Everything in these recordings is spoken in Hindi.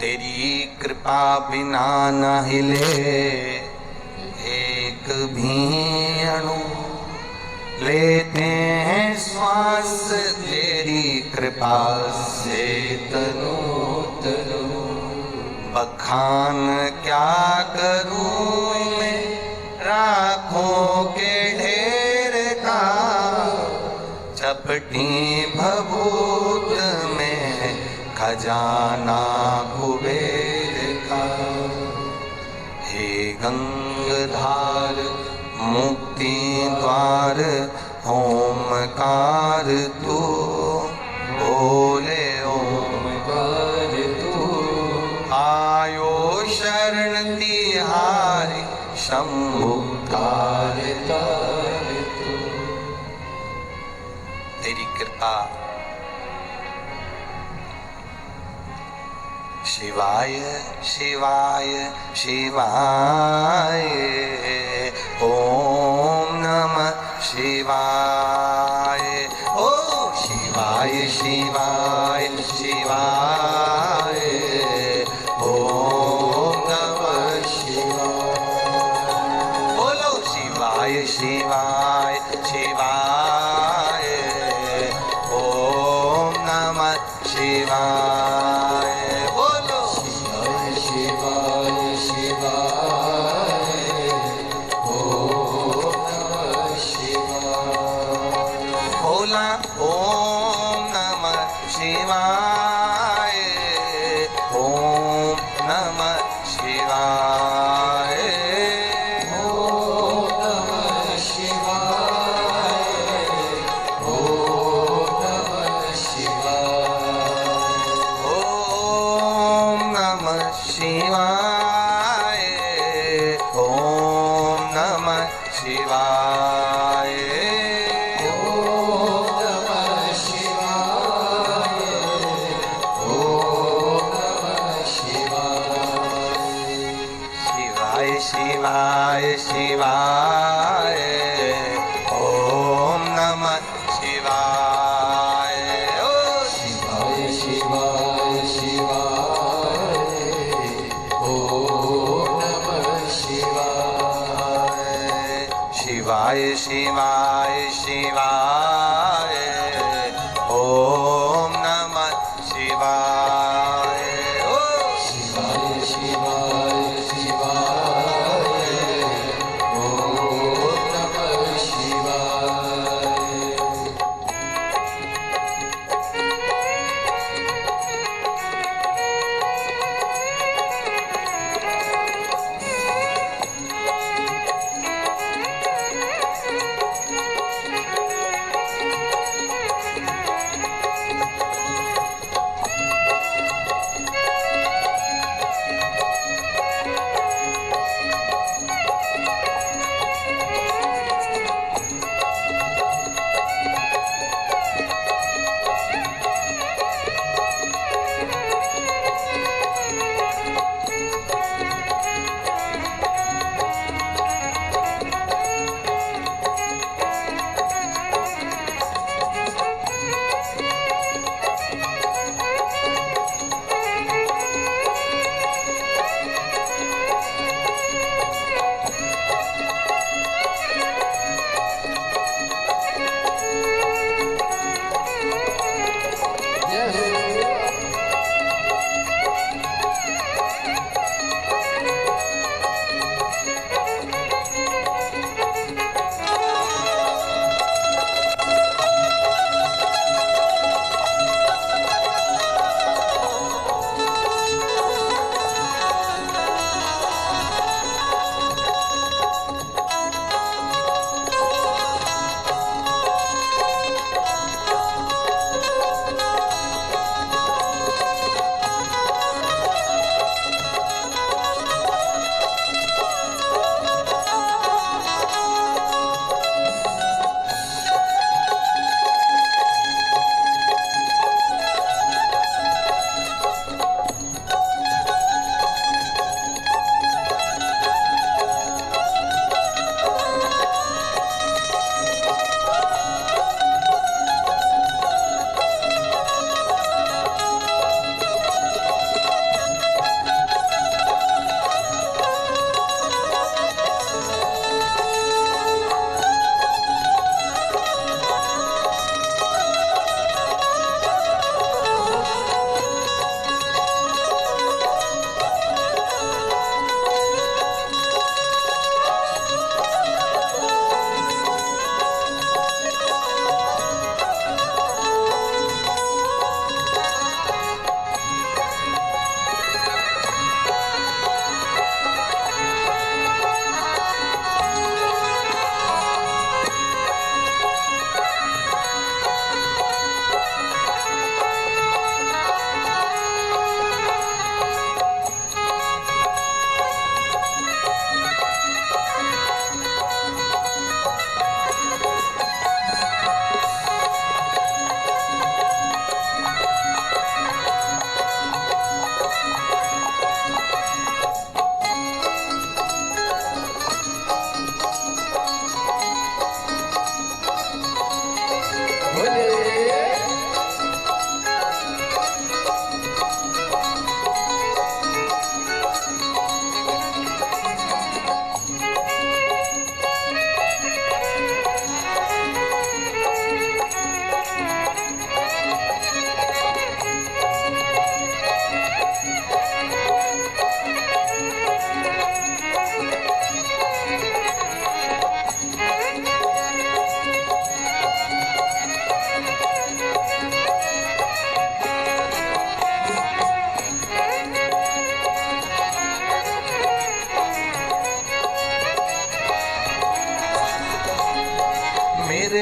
तेरी कृपा बिना न हिले एक भी अणु, लेते हैं श्वास तेरी कृपा से तनु तनु। बखान क्या करूं मैं राखों के ढेर का, चपटी भभूत में खजाना कुबेर का। हे गंगधार मुक्ति द्वार ओमकार तू, बोले ओमकार तू। आयो शरण तिहारी शंभु तार तार तू। तेरी कृपा शिवाय शिवाय शिवाय, ओम नमः शिवाय। ओ शिवाय शिवाय शिवाय, ओम नमः शिवाय। बोलो शिवाय शिवाय शिवाय, ओम नमः शिवाय। शिवाय ओम नमः शिवाय, ओम नमः शिवाय, ओम नमः शिवाय, ओम नमः शिवाय, ओम नमः शिवाय। शिवाय शिवाय ओम नमः शिवाय। ओ शिवाय शिवाय शिवाय, ओम नमः शिवाय। शिवाय शिवाय शिवाय, ओम नमः शिवाय। ओ शिवाय शिवाय शिवाय,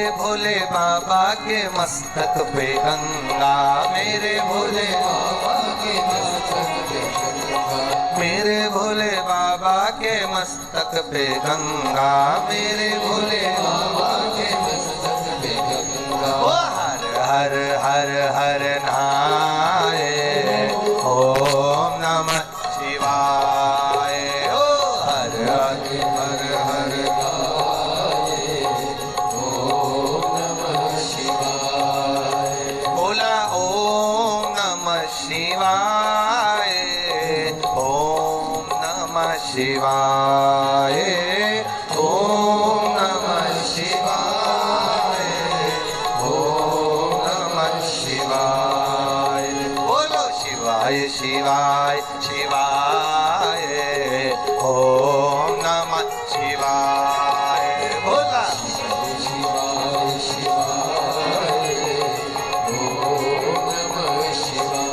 मेरे भोले बाबा के मस्तक पे गंगा, मेरे भोले बाबा के मस्तक पे गंगा, मेरे भोले बाबा के मस्तक पे गंगा, मेरे भोले बाबा के मस्तक पे गंगा। ओ हर हर हर हर नाए, ओम नमः शिवाय। ओ हर हर हर हर नाए, ओम नमः शिवाय। बोला ओम नमः शिवाय, ओम नमः शिवाय, ओम नमः शिवाय, ओम नमः शिवाय। बोलो शिवाय शिवाय शिवाय, ओम नमः शिवाय। बोला शिवाय शिवाय, ओम नमः शिवाय।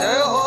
जय हो।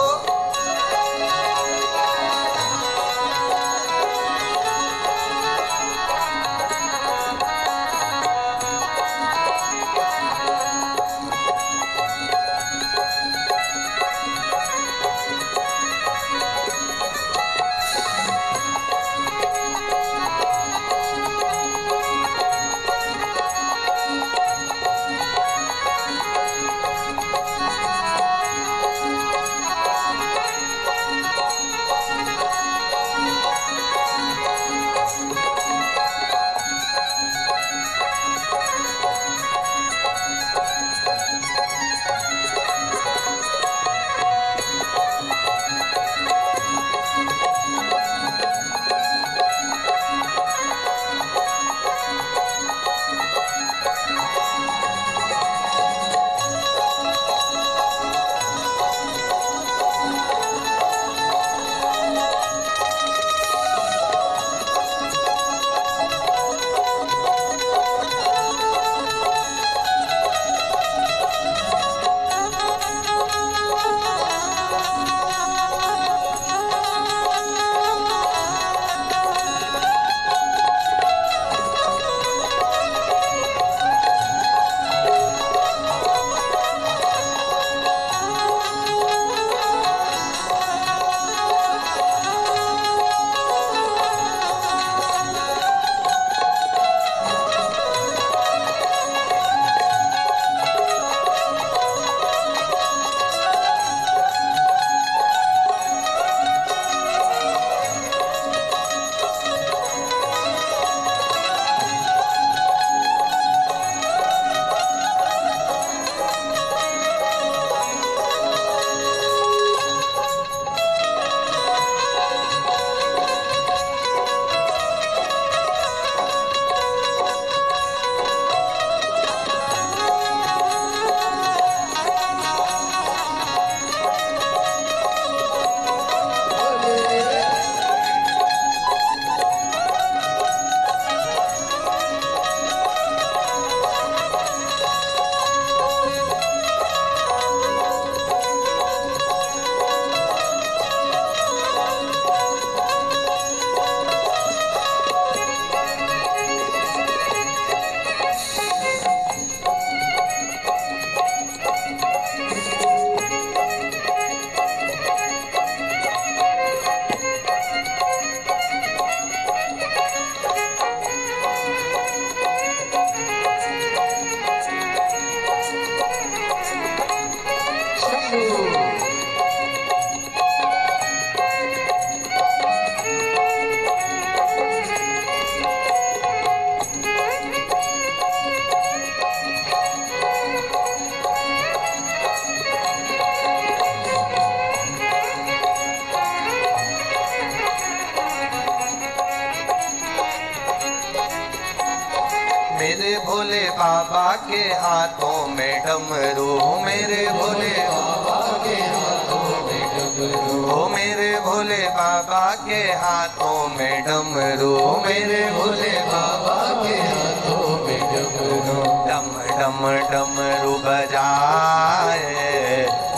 मेरे भोले बाबा के हाथों में डमरू, मेरे भोले बाबा के हाथों में डमरू, ओ मेरे भोले बाबा के हाथों में डमरू, मेरे भोले बाबा के हाथों में डमरू, डम डम डमरू बजाए,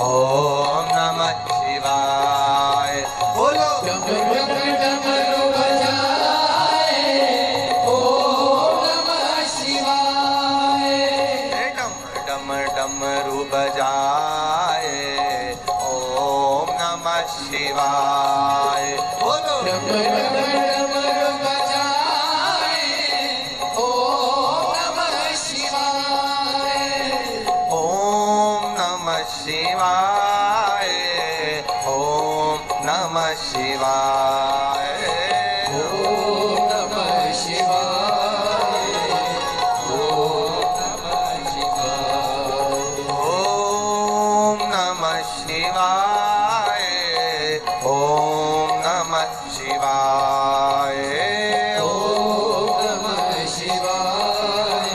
ओम नमः शिवाय। बोलो डम डम डमरू बजाए, ओम नमः शिवाय। शिवाय बोलो डमरू बजाए ओम नमः शिवाय ओम नमः शिवाय ओम नमः शिवाय ओम नमः शिवाय ओम नमः शिवाय ओम नमः शिवाय ओम नमः शिवाय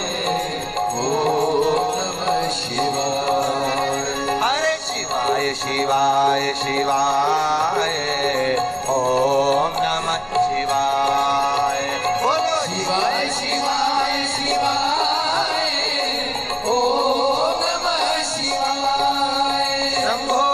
ओम नमः शिवाय हरे शिवाय शिवाय शिवाय ओम नमः शिवाय बोलो शिवाय शिवाय शिवाय ओम नमः शिवाय शंभो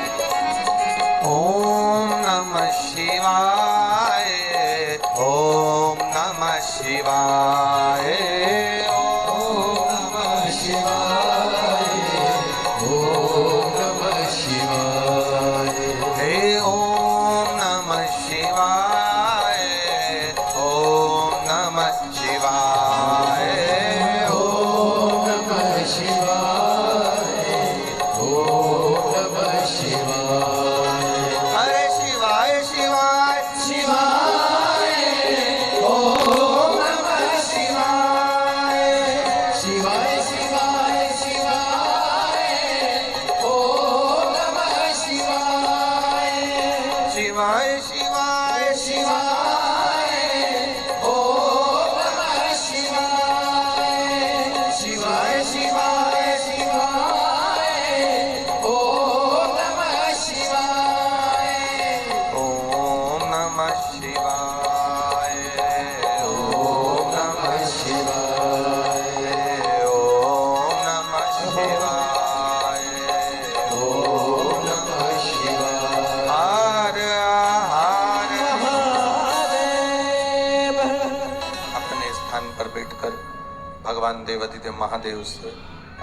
शिवाय ओम नमः शिवाय ओम नमः शिवाय ओम नमः शिवाय हे ओम नमः शिवाय ओम नमः शिवाय ओम नमः शिवाय ओम नमः शिवाय हरे शिवाय शिवाय शिवाय ओम नमः शिवाय शिवाय शिवाय शिवाय ओम नमः शिवाय शिवाय शिवाय शिवाय ओम नमः शिवाय शिवाय शिवाय शिवाय ओम नमः शिवाय भगवान देवाधिदेव महादेव से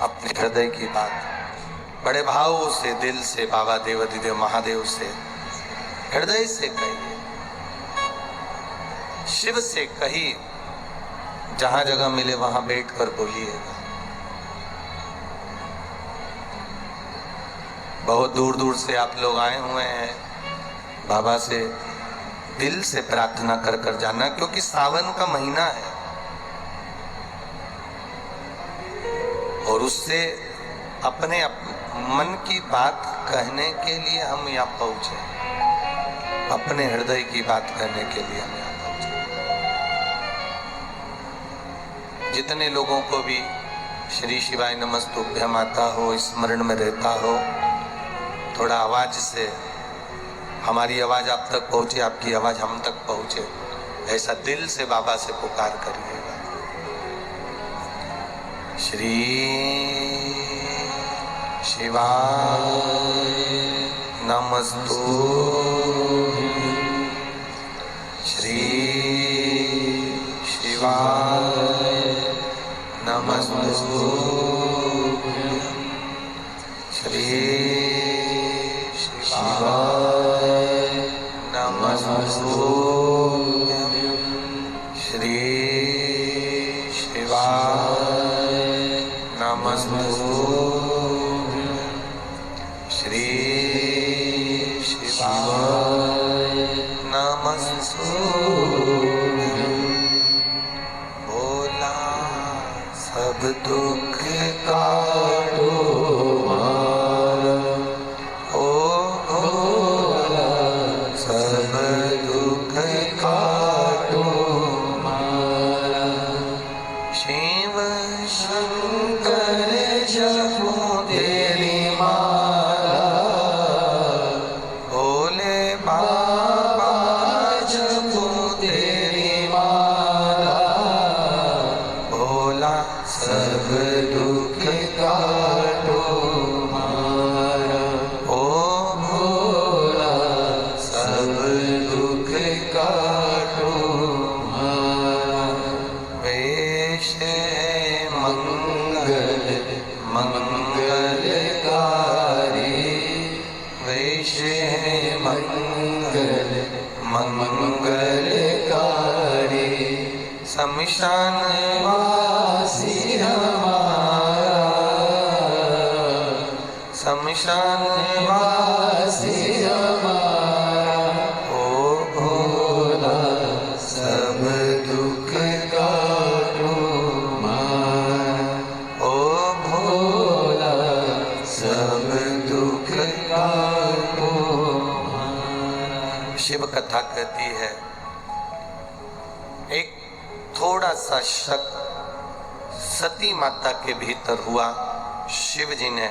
अपने हृदय की बात बड़े भाव से, दिल से बाबा देवाधिदेव महादेव से हृदय से कहिए, शिव से कहिए, जहां जगह मिले वहां बैठकर बोलिएगा। बहुत दूर दूर से आप लोग आए हुए हैं, बाबा से दिल से प्रार्थना कर कर जाना, क्योंकि सावन का महीना है और उससे अपने मन की बात कहने के लिए हम यहाँ पहुंचे, अपने हृदय की बात कहने के लिए हम यहाँ पहुंचे। जितने लोगों को भी श्री शिवाय नमस्तुभ्यम आता हो, स्मरण में रहता हो, थोड़ा आवाज से हमारी आवाज आप तक पहुंचे, आपकी आवाज हम तक पहुंचे, ऐसा दिल से बाबा से पुकार करिएगा। श्री शिवाय नमस्तुभ्यम, श्री शिवाय नमस्तुभ्यम, श्री शिवाय नमस्तुभ्यम, श्री शिवाय नमस्तुभ्यम, श्री शिवाय नमस्तुभ्यम। भोला सब दुख काटो मारा, ओ भोला सब दुख काटो मारा, शिव शंकर जपो तेरी माला, भोले बाबा जपो तेरी माला, भोला सब दुख काटो मारा, ओ भोला सब दुख काटो मारा। वेश मंगल मंगलकारी, वेश मंगल मंगलकारी, शमशान वासी हमारा, शमशान वासी हमारा, ओ भोला सब दुख काटो मारा, ओ भोला सब दुख काटो मारा। शिव कथा कहती है, एक थोड़ा सा शक सती माता के भीतर हुआ, शिव जी ने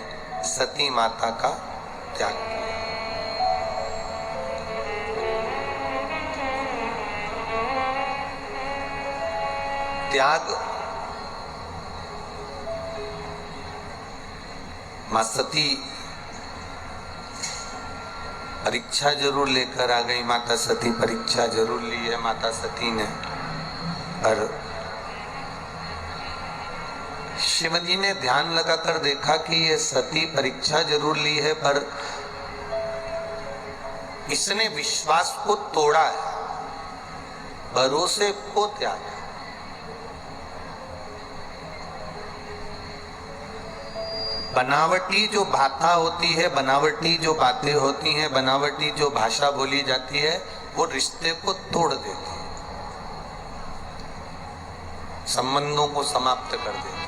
सती माता का त्याग किया। त्याग मां सती परीक्षा जरूर लेकर आ गई, माता सती परीक्षा जरूर ली है माता सती ने, पर शिव जी ने ध्यान लगाकर देखा कि ये सती परीक्षा जरूर ली है, पर इसने विश्वास को तोड़ा है, भरोसे को त्यागा। बनावटी जो भाषा होती है, बनावटी जो बातें होती हैं, बनावटी जो भाषा बोली जाती है, वो रिश्ते को तोड़ देती है, संबंधों को समाप्त कर देती है।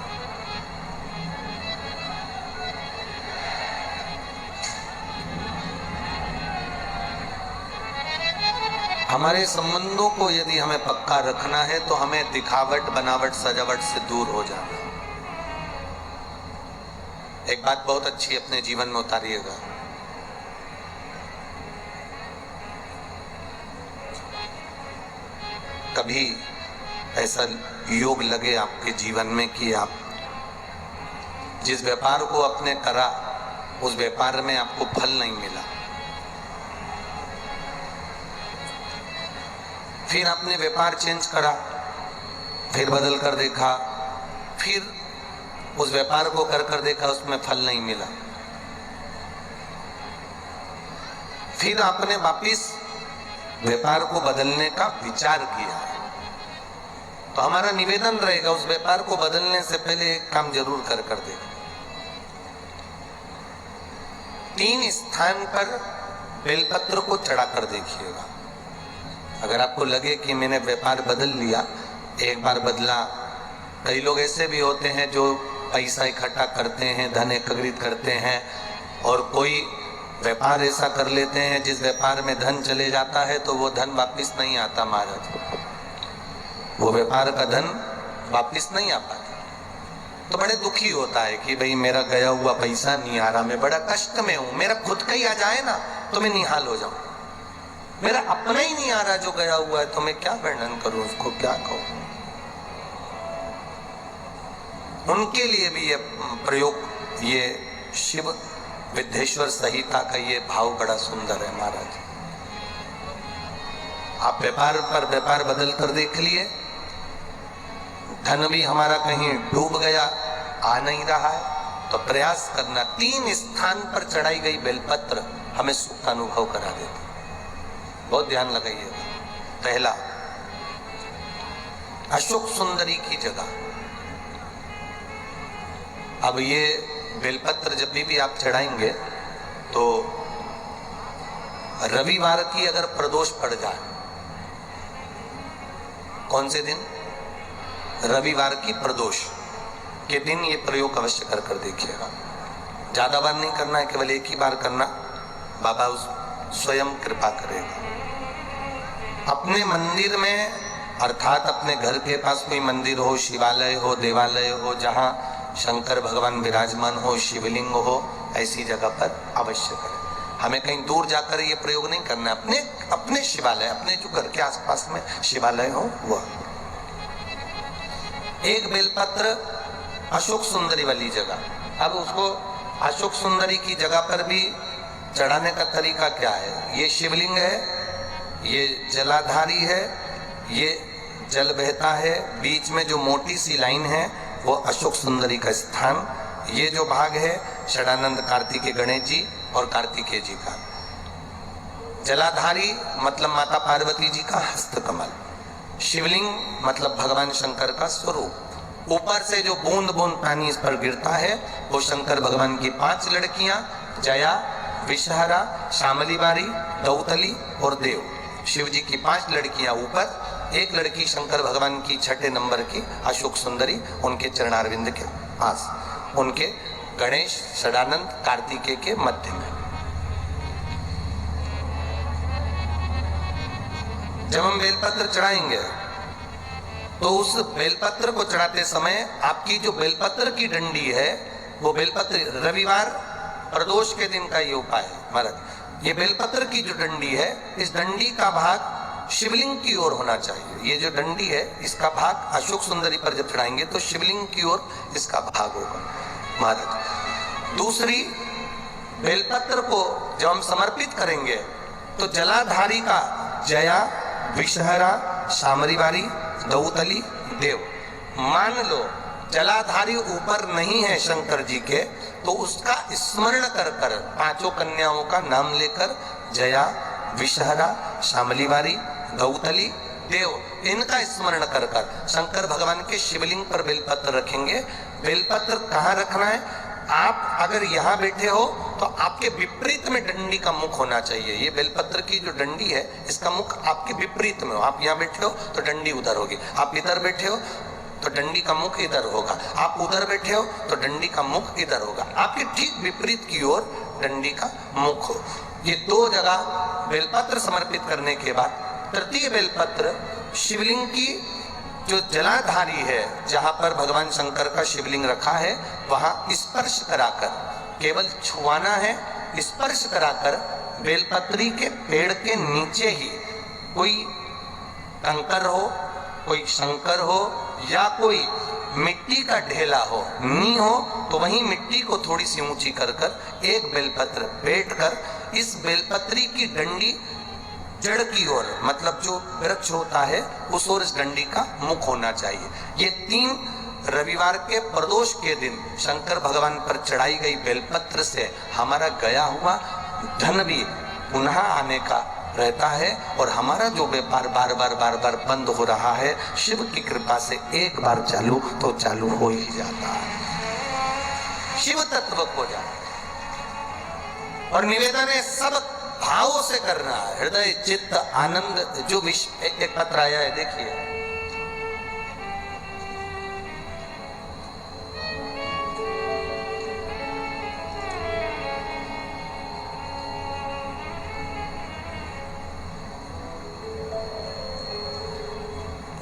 हमारे संबंधों को यदि हमें पक्का रखना है तो हमें दिखावट, बनावट, सजावट से दूर हो जाना। एक बात बहुत अच्छी अपने जीवन में उतारिएगा, कभी ऐसा योग लगे आपके जीवन में कि आप जिस व्यापार को आपने करा उस व्यापार में आपको फल नहीं मिला, फिर आपने व्यापार चेंज करा, फिर बदल कर देखा, फिर उस व्यापार को कर देखा, उसमें फल नहीं मिला, फिर आपने वापिस व्यापार को बदलने का विचार किया, तो हमारा निवेदन रहेगा उस व्यापार को बदलने से पहले एक काम जरूर कर देखो। 3 स्थान पर बेलपत्र को चढ़ा कर देखिएगा। अगर आपको लगे कि मैंने व्यापार बदल लिया, एक बार बदला, कई लोग ऐसे भी होते हैं जो पैसा इकट्ठा करते हैं, धन एकत्रित करते हैं, और कोई व्यापार ऐसा कर लेते हैं जिस व्यापार में धन चले जाता है तो वो धन वापस नहीं आता महाराज, वो व्यापार का धन वापस नहीं आ पाता। तो बड़े दुखी होता है कि भाई मेरा गया हुआ पैसा नहीं आ रहा, मैं बड़ा कष्ट में हूं, मेरा खुद का ही आ जाए ना तो मैं निहाल हो जाऊं, मेरा अपना ही नहीं आ रहा जो गया हुआ है, तो मैं क्या वर्णन करूं, उसको क्या कहूं। उनके लिए भी ये प्रयोग, ये शिव विद्येश्वर संहिता का ये भाव बड़ा सुंदर है महाराज। आप व्यापार पर व्यापार बदल कर देख लिए, धन भी हमारा कहीं डूब गया, आ नहीं रहा है, तो प्रयास करना। 3 स्थान पर चढ़ाई गई बेलपत्र हमें सुख का अनुभव करा देती, बहुत ध्यान लगाइएगा। पहला, अशोक सुंदरी की जगह। अब ये बेलपत्र जब भी आप चढ़ाएंगे तो रविवार की अगर प्रदोष पड़ जाए, कौन से दिन? रविवार की प्रदोष के दिन ये प्रयोग अवश्य कर देखिएगा। ज्यादा बार नहीं करना है, केवल एक ही बार करना, बाबा उस स्वयं कृपा करेगा। अपने मंदिर में, अर्थात अपने घर के पास कोई मंदिर हो, शिवालय हो, देवालय हो, जहां शंकर भगवान विराजमान हो, शिवलिंग हो, ऐसी जगह पर अवश्य करें। हमें कहीं दूर जाकर ये प्रयोग नहीं करना है, अपने शिवालय, अपने जो घर के आसपास में शिवालय हो वह। एक बेलपत्र अशोक सुंदरी वाली जगह। अब उसको अशोक सुंदरी की जगह पर भी चढ़ाने का तरीका क्या है? ये शिवलिंग है, ये जलाधारी है, ये जल बहता है, बीच में जो मोटी सी लाइन है वो अशोक सुंदरी का स्थान। ये जो भाग है षडानंद कार्तिकेय गणेश जी और कार्तिकेय जी का। जलाधारी मतलब माता पार्वती जी का हस्तकमल, शिवलिंग मतलब भगवान शंकर का स्वरूप। ऊपर से जो बूंद बूंद पानी इस पर गिरता है वो शंकर भगवान की 5 लड़कियां, जया, विषहरा, शामली बारी, दौतली और देव। शिव जी की 5 लड़कियां ऊपर, एक लड़की शंकर भगवान की 6 नंबर की अशोक सुंदरी उनके चरणारविंद के पास, उनके गणेश, षडानंद, कार्तिकेय के मध्य में। जब हम बेलपत्र चढ़ाएंगे तो उस बेलपत्र को चढ़ाते समय आपकी जो बेलपत्र की डंडी है वो बेलपत्र, रविवार प्रदोष के दिन का ये उपाय है महाराज। ये बेलपत्र की जो डंडी है, इस डंडी का भाग शिवलिंग की ओर होना चाहिए। ये जो डंडी है इसका भाग अशोक सुंदरी पर जब चढ़ाएंगे तो शिवलिंग की ओर इसका भाग होगा महाराज। दूसरी, बेलपत्र को जब हम समर्पित करेंगे तो जलाधारी का जया, विषहरा, शामरीवारी, दौतली, देव। मान लो जलाधारी ऊपर नहीं है शंकर जी के, तो उसका स्मरण कर 5 कन्याओं का नाम लेकर जया, विषहरा, शामलीवारी, दौतली, देव, इनका स्मरण कर शंकर भगवान के शिवलिंग पर बेलपत्र रखेंगे। बेलपत्र कहाँ रखना है? आप अगर यहाँ बैठे हो तो आपके विपरीत में डंडी का मुख होना चाहिए। ये बेलपत्र की जो डंडी है इसका मुख आपके विपरीत में हो। आप यहाँ बैठे हो तो डंडी उधर होगी, आप इधर बैठे हो तो डंडी का मुख इधर होगा, आप उधर बैठे हो तो डंडी का मुख इधर होगा। आपके ठीक विपरीत की ओर डंडी का मुख हो। ये 2 जगह बेलपत्र समर्पित करने के बाद तृतीय बेलपत्र शिवलिंग की जो जलाधारी है, जहां पर भगवान शंकर का शिवलिंग रखा है, वहां स्पर्श कराकर, केवल छुआना है, स्पर्श कराकर बेलपत्री के पेड़ के नीचे ही कोई कंकर हो, कोई शंकर हो या कोई मिट्टी का ढेला हो, नी हो, तो वहीं मिट्टी को थोड़ी सी ऊंची कर एक बेलपत्र बैठकर इस बेलपत्री की डंडी जड़ की ओर, मतलब जो वृक्ष होता है उस ओर इस डंडी का मुख होना चाहिए। ये 3 रविवार के प्रदोष के दिन शंकर भगवान पर चढ़ाई गई बेलपत्र से हमारा गया हुआ धन भी पुनः आने का रहता है, और हमारा जो व्यापार बार बार बंद हो रहा है, शिव की कृपा से एक बार चालू तो चालू हो ही जाता है, शिव तत्व को जाना। और निवेदन है सब भावों से करना है, हृदय चित्त आनंद। जो विश्व एक पत्र आया है, देखिए,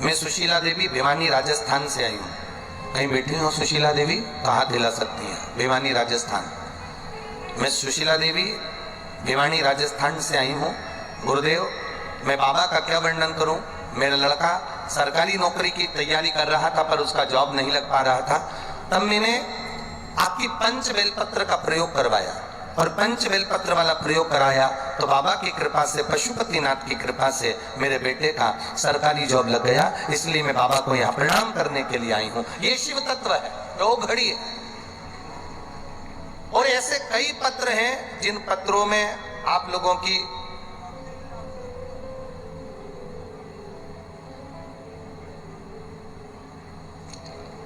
मैं सुशीला देवी भिवानी राजस्थान से आई हूँ। कहीं बैठी हो सुशीला देवी तो हाथ हिला सकती हैं। भिवानी राजस्थान, मैं सुशीला देवी भिवानी राजस्थान से आई हूँ। गुरुदेव, मैं बाबा का क्या वर्णन करूँ। मेरा लड़का सरकारी नौकरी की तैयारी कर रहा था पर उसका जॉब नहीं लग पा रहा था। तब मैंने आपकी पंच बेलपत्र का प्रयोग करवाया, और पंच बेलपत्र वाला प्रयोग कराया तो बाबा की कृपा से, पशुपतिनाथ की कृपा से मेरे बेटे का सरकारी जॉब लग गया। इसलिए मैं बाबा को यहाँ प्रणाम करने के लिए आई हूँ। ये शिव तत्व है, तो घड़ी है। और ऐसे कई पत्र हैं जिन पत्रों में आप लोगों की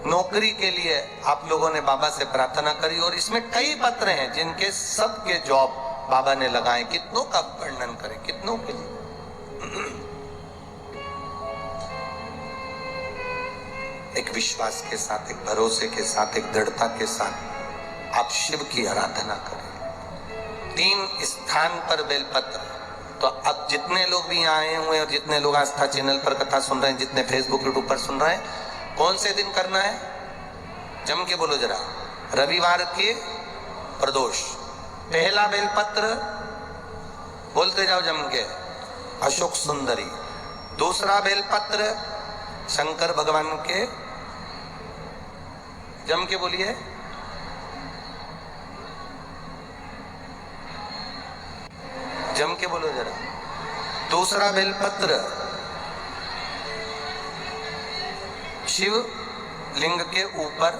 नौकरी के लिए आप लोगों ने बाबा से प्रार्थना करी, और इसमें कई पत्र हैं जिनके सबके जॉब बाबा ने लगाए। कितनों का वर्णन करें, कितनों के लिए। एक विश्वास के साथ, एक भरोसे के साथ, एक दृढ़ता के साथ आप शिव की आराधना करें। 3 स्थान पर बेलपत्र। तो अब जितने लोग भी आए हुए हैं और जितने लोग आस्था चैनल पर कथा सुन रहे हैं, जितने फेसबुक यूट्यूब पर सुन रहे हैं, कौन से दिन करना है, जम के बोलो जरा। रविवार के प्रदोष। पहला बेलपत्र बोलते जाओ जम के, अशोक सुंदरी। दूसरा बेलपत्र शंकर भगवान के, जम के बोलिए, जम के बोलो जरा। दूसरा बेलपत्र शिव लिंग के ऊपर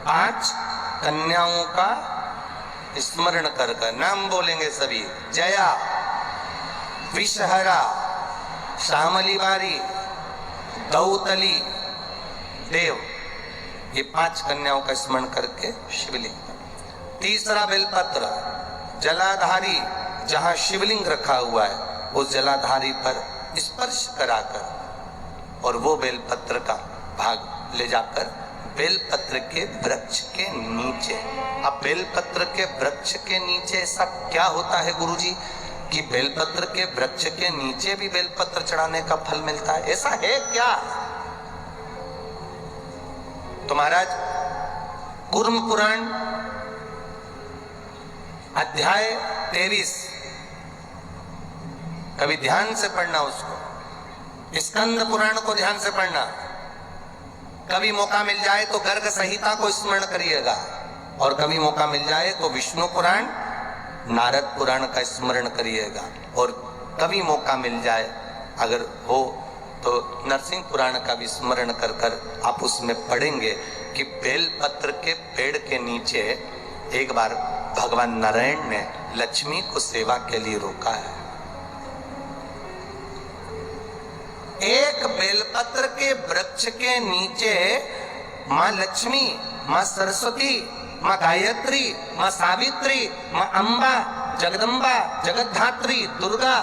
5 कन्याओं का स्मरण कर कर नाम बोलेंगे सभी। जया, विषहरा, श्यामली बारी, दौतली, देव, ये 5 कन्याओं का स्मरण करके शिवलिंग पर। तीसरा बेलपत्र जलाधारी, जहां शिवलिंग रखा हुआ है उस जलाधारी पर स्पर्श कराकर, और वो बेलपत्र का भाग ले जाकर बेलपत्र के वृक्ष के नीचे। अब बेलपत्र के वृक्ष के नीचे ऐसा क्या होता है गुरुजी कि बेलपत्र के वृक्ष के नीचे भी बेलपत्र चढ़ाने का फल मिलता है? ऐसा है क्या? तो महाराज, कूर्म पुराण अध्याय 23 कभी ध्यान से पढ़ना उसको। स्कंद पुराण को ध्यान से पढ़ना। कभी मौका मिल जाए तो गर्ग संहिता को स्मरण करिएगा, और कभी मौका मिल जाए तो विष्णु पुराण, नारद पुराण का स्मरण करिएगा, और कभी मौका मिल जाए अगर हो तो नरसिंह पुराण का भी स्मरण कर कर आप उसमें पढ़ेंगे कि बेलपत्र के पेड़ के नीचे एक बार भगवान नारायण ने लक्ष्मी को सेवा के लिए रोका है। एक बेलपत्र के वृक्ष के नीचे माँ लक्ष्मी, माँ सरस्वती, माँ गायत्री, माँ सावित्री, माँ अम्बा, जगदम्बा, जगद्धात्री, दुर्गा,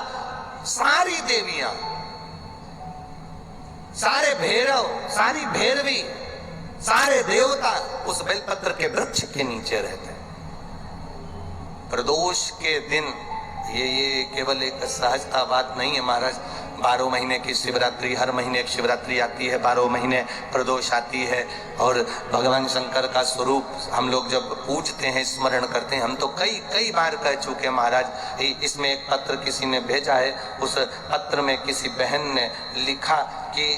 सारी देवियां, सारे भैरव, सारी भैरवी, सारे देवता उस बेलपत्र के वृक्ष के नीचे रहते हैं। प्रदोष के दिन ये केवल एक सहजता बात नहीं है महाराज। 12 महीने की शिवरात्रि, हर महीने एक शिवरात्रि आती है, 12 महीने प्रदोष आती है, और भगवान शंकर का स्वरूप हम लोग जब पूजते हैं, स्मरण करते हैं। हम तो कई बार कह चुके हैं महाराज। इसमें एक पत्र किसी ने भेजा है, उस पत्र में किसी बहन ने लिखा कि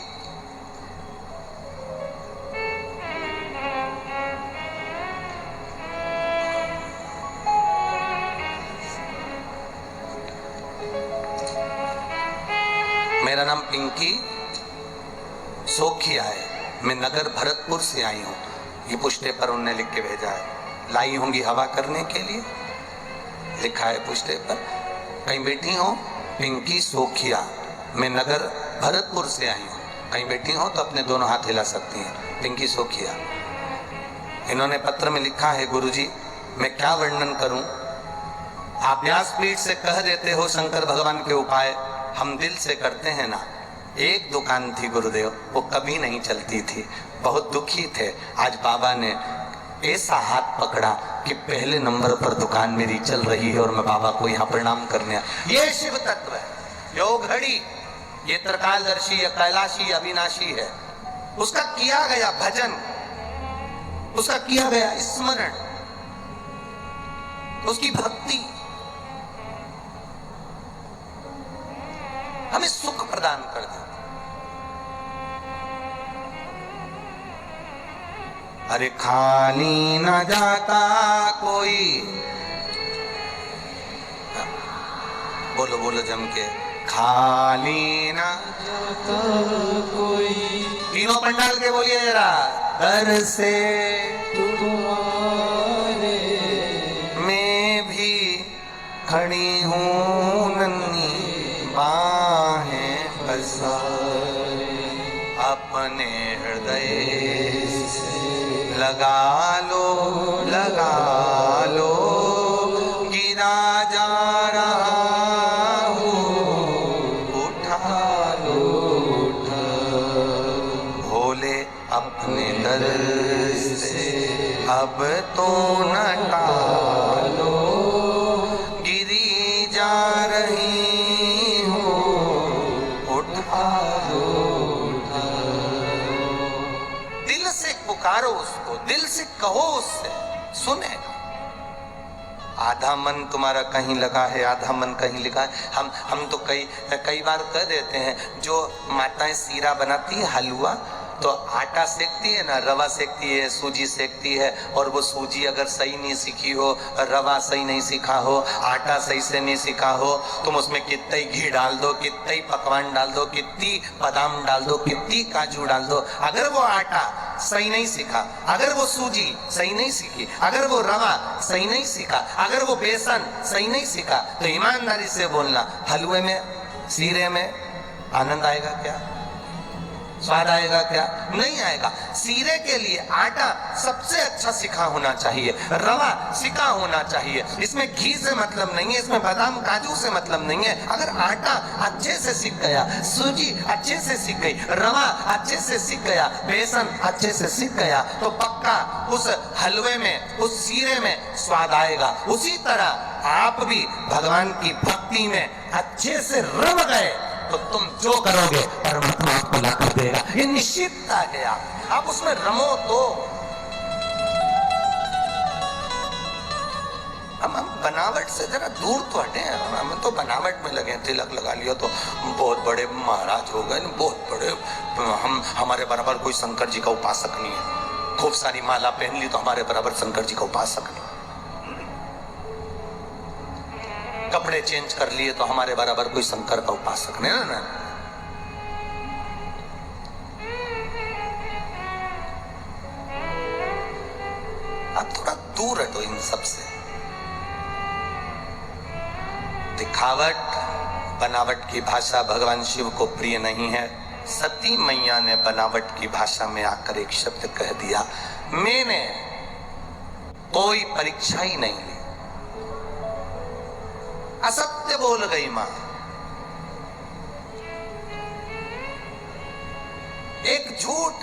मेरा नाम पिंकी सोखिया है, मैं नगर भरतपुर से आई हूँ। ये पुष्टे पर उनने लिख के भेजा है, लाई होंगी हवा करने के लिए, लिखा है पुष्टे पर। कहीं बैठी हो पिंकी सोखिया, मैं नगर भरतपुर से आई हूँ। कहीं बैठी हो तो अपने दोनों हाथ हिला सकती हैं, पिंकी सोखिया। इन्होंने पत्र में लिखा है, गुरुजी मैं क्या वर्णन करूं, आप व्यासपीठ से कह देते हो शंकर भगवान के उपाय, हम दिल से करते हैं ना। एक दुकान थी गुरुदेव, वो कभी नहीं चलती थी, बहुत दुखी थे। आज बाबा ने ऐसा हाथ पकड़ा कि पहले नंबर पर दुकान मेरी चल रही है और मैं बाबा को यहाँ प्रणाम करने आया। ये शिव तत्व है, यो घड़ी, ये त्रिकालदर्शी या कैलाशी अविनाशी है। उसका किया गया भजन, उसका किया गया स्मरण, उसकी भक्ति हमें सुख प्रदान कर देती। अरे खाली न जाता कोई, बोलो बोलो जम के, खाली न जाता कोई, तीनों पंडाल के बोलिए जरा, दर से तुम्हारे मैं भी खड़ी हूँ नन्ही बाहें पसारे, अपने हृदय से लगा लो गिरा जा रहा हूँ, उठा लो भोले अपने दर से अब तो न टालो, गिरी जा रही हूँ, उठा लो। दिल से पुकारो उसको, दिल से कहो उससे, सुनेगा। आधा मन तुम्हारा कहीं लगा है, आधा मन कहीं लगा है। हम तो कई बार कह देते हैं, जो माताएं सीरा बनाती है हलवा, तो आटा सेकती है ना, रवा सेकती है, सूजी सेकती है, और वो सूजी अगर सही नहीं सीखी हो, रवा सही नहीं सीखा हो, आटा सही से नहीं सीखा हो, तुम उसमें कितना ही घी डाल दो, कितना ही पकवान डाल दो, कितनी बादाम डाल दो, कितनी काजू डाल दो, अगर वो आटा सही नहीं सीखा, अगर वो सूजी सही नहीं सीखी, अगर वो रवा सही नहीं सीखा, अगर वो बेसन सही नहीं सीखा, तो ईमानदारी से बोलना, हलवे में, सीरे में आनंद आएगा क्या? स्वाद आएगा क्या? नहीं आएगा। सीरे के लिए आटा सबसे अच्छा सिखा होना चाहिए, रवा सिखा होना चाहिए। इसमें घी से मतलब नहीं है, इसमें बादाम काजू से मतलब नहीं है। अगर आटा अच्छे से सीख गया, सूजी अच्छे से सीख गई, रवा अच्छे से सीख गया, बेसन अच्छे से सीख गया, तो पक्का उस हलवे में, उस सीरे में स्वाद आएगा। उसी तरह आप भी भगवान की भक्ति में अच्छे से रम गए तो तुम जो करोगे परमात्मा आपको ला कर देगा, ये निश्चितता है। आप उसमें रमो तो। हम बनावट से जरा दूर तो हटे हैं, हम तो बनावट में लगे, तिलक लगा लिया तो बहुत बड़े महाराज हो गए, बहुत बड़े, हमारे बराबर कोई शंकर जी का उपासक नहीं है। खूब सारी माला पहन ली तो हमारे बराबर शंकर जी का उपासक नहीं। कपड़े चेंज कर लिए तो हमारे बराबर कोई शंकर का उपासक नहीं ना। अब थोड़ा दूर हटो इन सब से। दिखावट, बनावट की भाषा भगवान शिव को प्रिय नहीं है। सती मैया ने बनावट की भाषा में आकर एक शब्द कह दिया, मैंने कोई परीक्षा ही नहीं ली। असत्य बोल गई मां। एक झूठ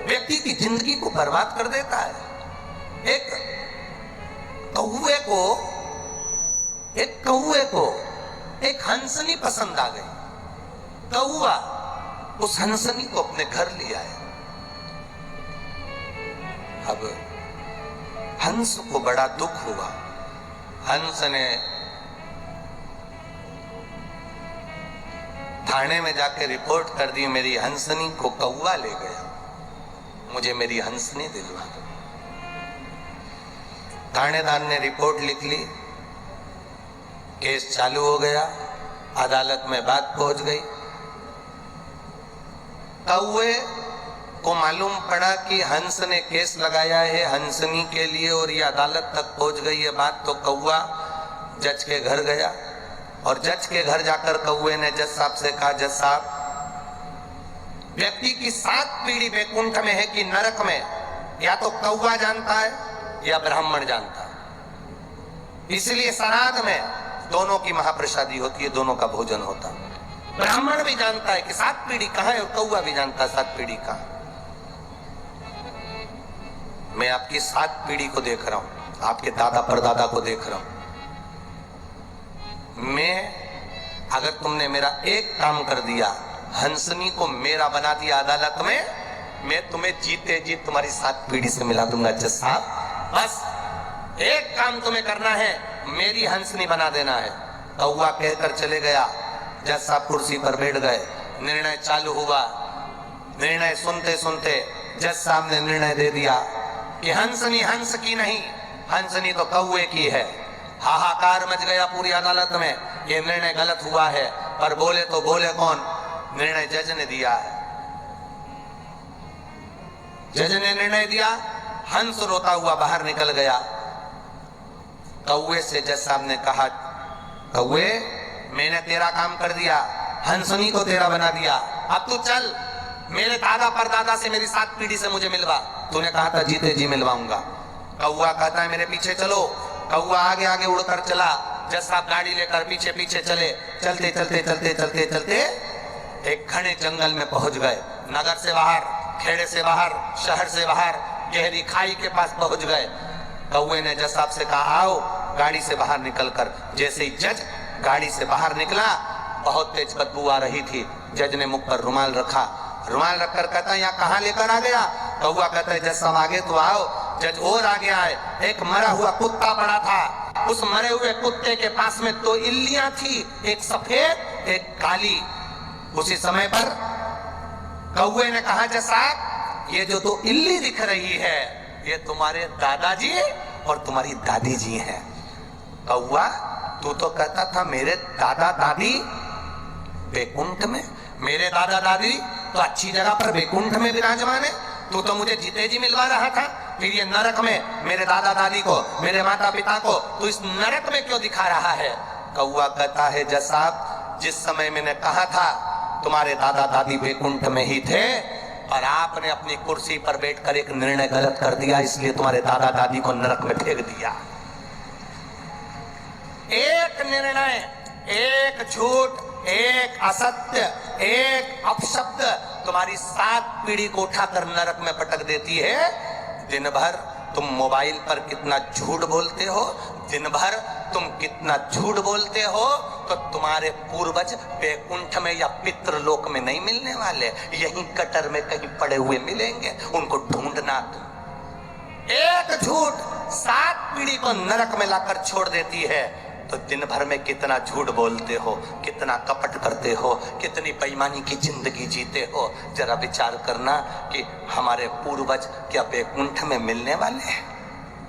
व्यक्ति की जिंदगी को बर्बाद कर देता है। एक कौवे को एक हंसनी पसंद आ गई। कौवा उस हंसनी को अपने घर ले आया। अब हंस को बड़ा दुख हुआ। हंस ने थाने में जाके रिपोर्ट कर दी, मेरी हंसनी को कौवा ले गया, मुझे मेरी हंसनी दिलवा दो। थानेदार ने रिपोर्ट लिख ली, केस चालू हो गया, अदालत में बात पहुंच गई। कौवे को मालूम पड़ा कि हंस ने केस लगाया है हंसनी के लिए और ये अदालत तक पहुंच गई है बात, तो कौवा जज के घर गया और जज के घर जाकर कौवे ने जज साहब से कहा, जज साहब, व्यक्ति की 7 पीढ़ी वैकुंठ में है कि नरक में, या तो कौवा जानता है या ब्राह्मण जानता है। इसलिए श्राद्ध में दोनों की महाप्रसादी होती है, दोनों का भोजन होता है। ब्राह्मण भी जानता है कि 7 पीढ़ी कहाँ है और कौवा भी जानता है 7 पीढ़ी कहाँ है। मैं आपकी 7 पीढ़ी को देख रहा हूं, आपके दादा परदादा को देख रहा हूं। मैं, अगर तुमने मेरा एक काम कर दिया, हंसनी को मेरा बना दिया अदालत में, मैं तुम्हें जीते जी तुम्हारी 7 पीढ़ी से मिला दूंगा। जज साहब, बस एक काम तुम्हें करना है, मेरी हंसनी बना देना है। कौवा कहकर चले गया। जज साहब कुर्सी पर बैठ गए, निर्णय चालू हुआ। निर्णय सुनते सुनते जज साहब ने निर्णय दे दिया कि हंसनी हंस की नहीं, हंसनी तो कौवे की है। हाहाकार मच गया पूरी अदालत में, ये निर्णय गलत हुआ है, पर बोले तो बोले कौन? निर्णय जज ने दिया है। जज ने निर्णय दिया, हंस रोता हुआ बाहर निकल गया। कौवे से जज साहब ने कहा, कौवे, मैंने तेरा काम कर दिया, हंसनी को तेरा बना दिया, अब तू चल मेरे दादा परदादा से मेरी 7 पीढ़ी से मुझे मिलवा। तूने कहा था जीते जी मिलवाऊंगा। कौवा कहता है मेरे पीछे चलो। कौवा आगे आगे उड़कर चला। जज साहब गाड़ी लेकर पीछे पीछे चले। चलते चलते चलते चलते चलते एक घने जंगल में पहुंच गए। नगर से बाहर, खेड़े से बाहर, शहर से बाहर, गहरी खाई के पास पहुंच गए। कौवे ने जज साहब से कहा, आओ गाड़ी से बाहर निकल कर। जैसे ही जज गाड़ी से बाहर निकला, बहुत तेज बदबू आ रही थी। जज ने मुख पर रुमाल रखा। रुमाल रखकर कहता, यहाँ कहाँ लेकर आ गया? कौवा कहता है, जज साहब आगे तो आओ। जज और आगे आए। एक मरा हुआ कुत्ता पड़ा था। उस मरे हुए कुत्ते के पास में 2 इल्लियां थी, एक सफेद एक काली। उसी समय पर कौवे ने कहा, जज साहब, ये जो 2 इल्ली दिख रही है, ये तुम्हारे दादाजी और तुम्हारी दादी जी हैं। कौवा, तू तो कहता था मेरे दादा दादी वैकुंठ में, मेरे दादा दादी तो अच्छी जगह पर वैकुंठ में विराजमान है, तू तो मुझे जीते जी मिलवा रहा था, फिर ये नरक में मेरे दादा दादी को, मेरे माता पिता को तू इस नरक में क्यों दिखा रहा है? कौवा कहता है, जज साहब, जिस समय मैंने कहा था तुम्हारे दादा दादी वैकुंठ में ही थे, और आपने अपनी कुर्सी पर बैठकर एक निर्णय गलत कर दिया, इसलिए तुम्हारे दादा दादी को नरक में फेंक दिया। एक निर्णय, एक झूठ, एक असत्य, एक अपशब्द तुम्हारी 7 पीढ़ी को उठाकर नरक में पटक देती है। दिन भर तुम मोबाइल पर कितना झूठ बोलते हो, दिन भर तुम कितना झूठ बोलते हो, तो तुम्हारे पूर्वज वैकुंठ में या पितृलोक में नहीं मिलने वाले, यहीं कटर में कहीं पड़े हुए मिलेंगे, उनको ढूंढना। तुम एक झूठ 7 पीढ़ी को नरक में लाकर छोड़ देती है। तो दिन भर में कितना झूठ बोलते हो, कितना कपट करते हो, कितनी बेईमानी की जिंदगी जीते हो। जरा विचार करना कि हमारे पूर्वज क्या वैकुंठ में मिलने वाले हैं?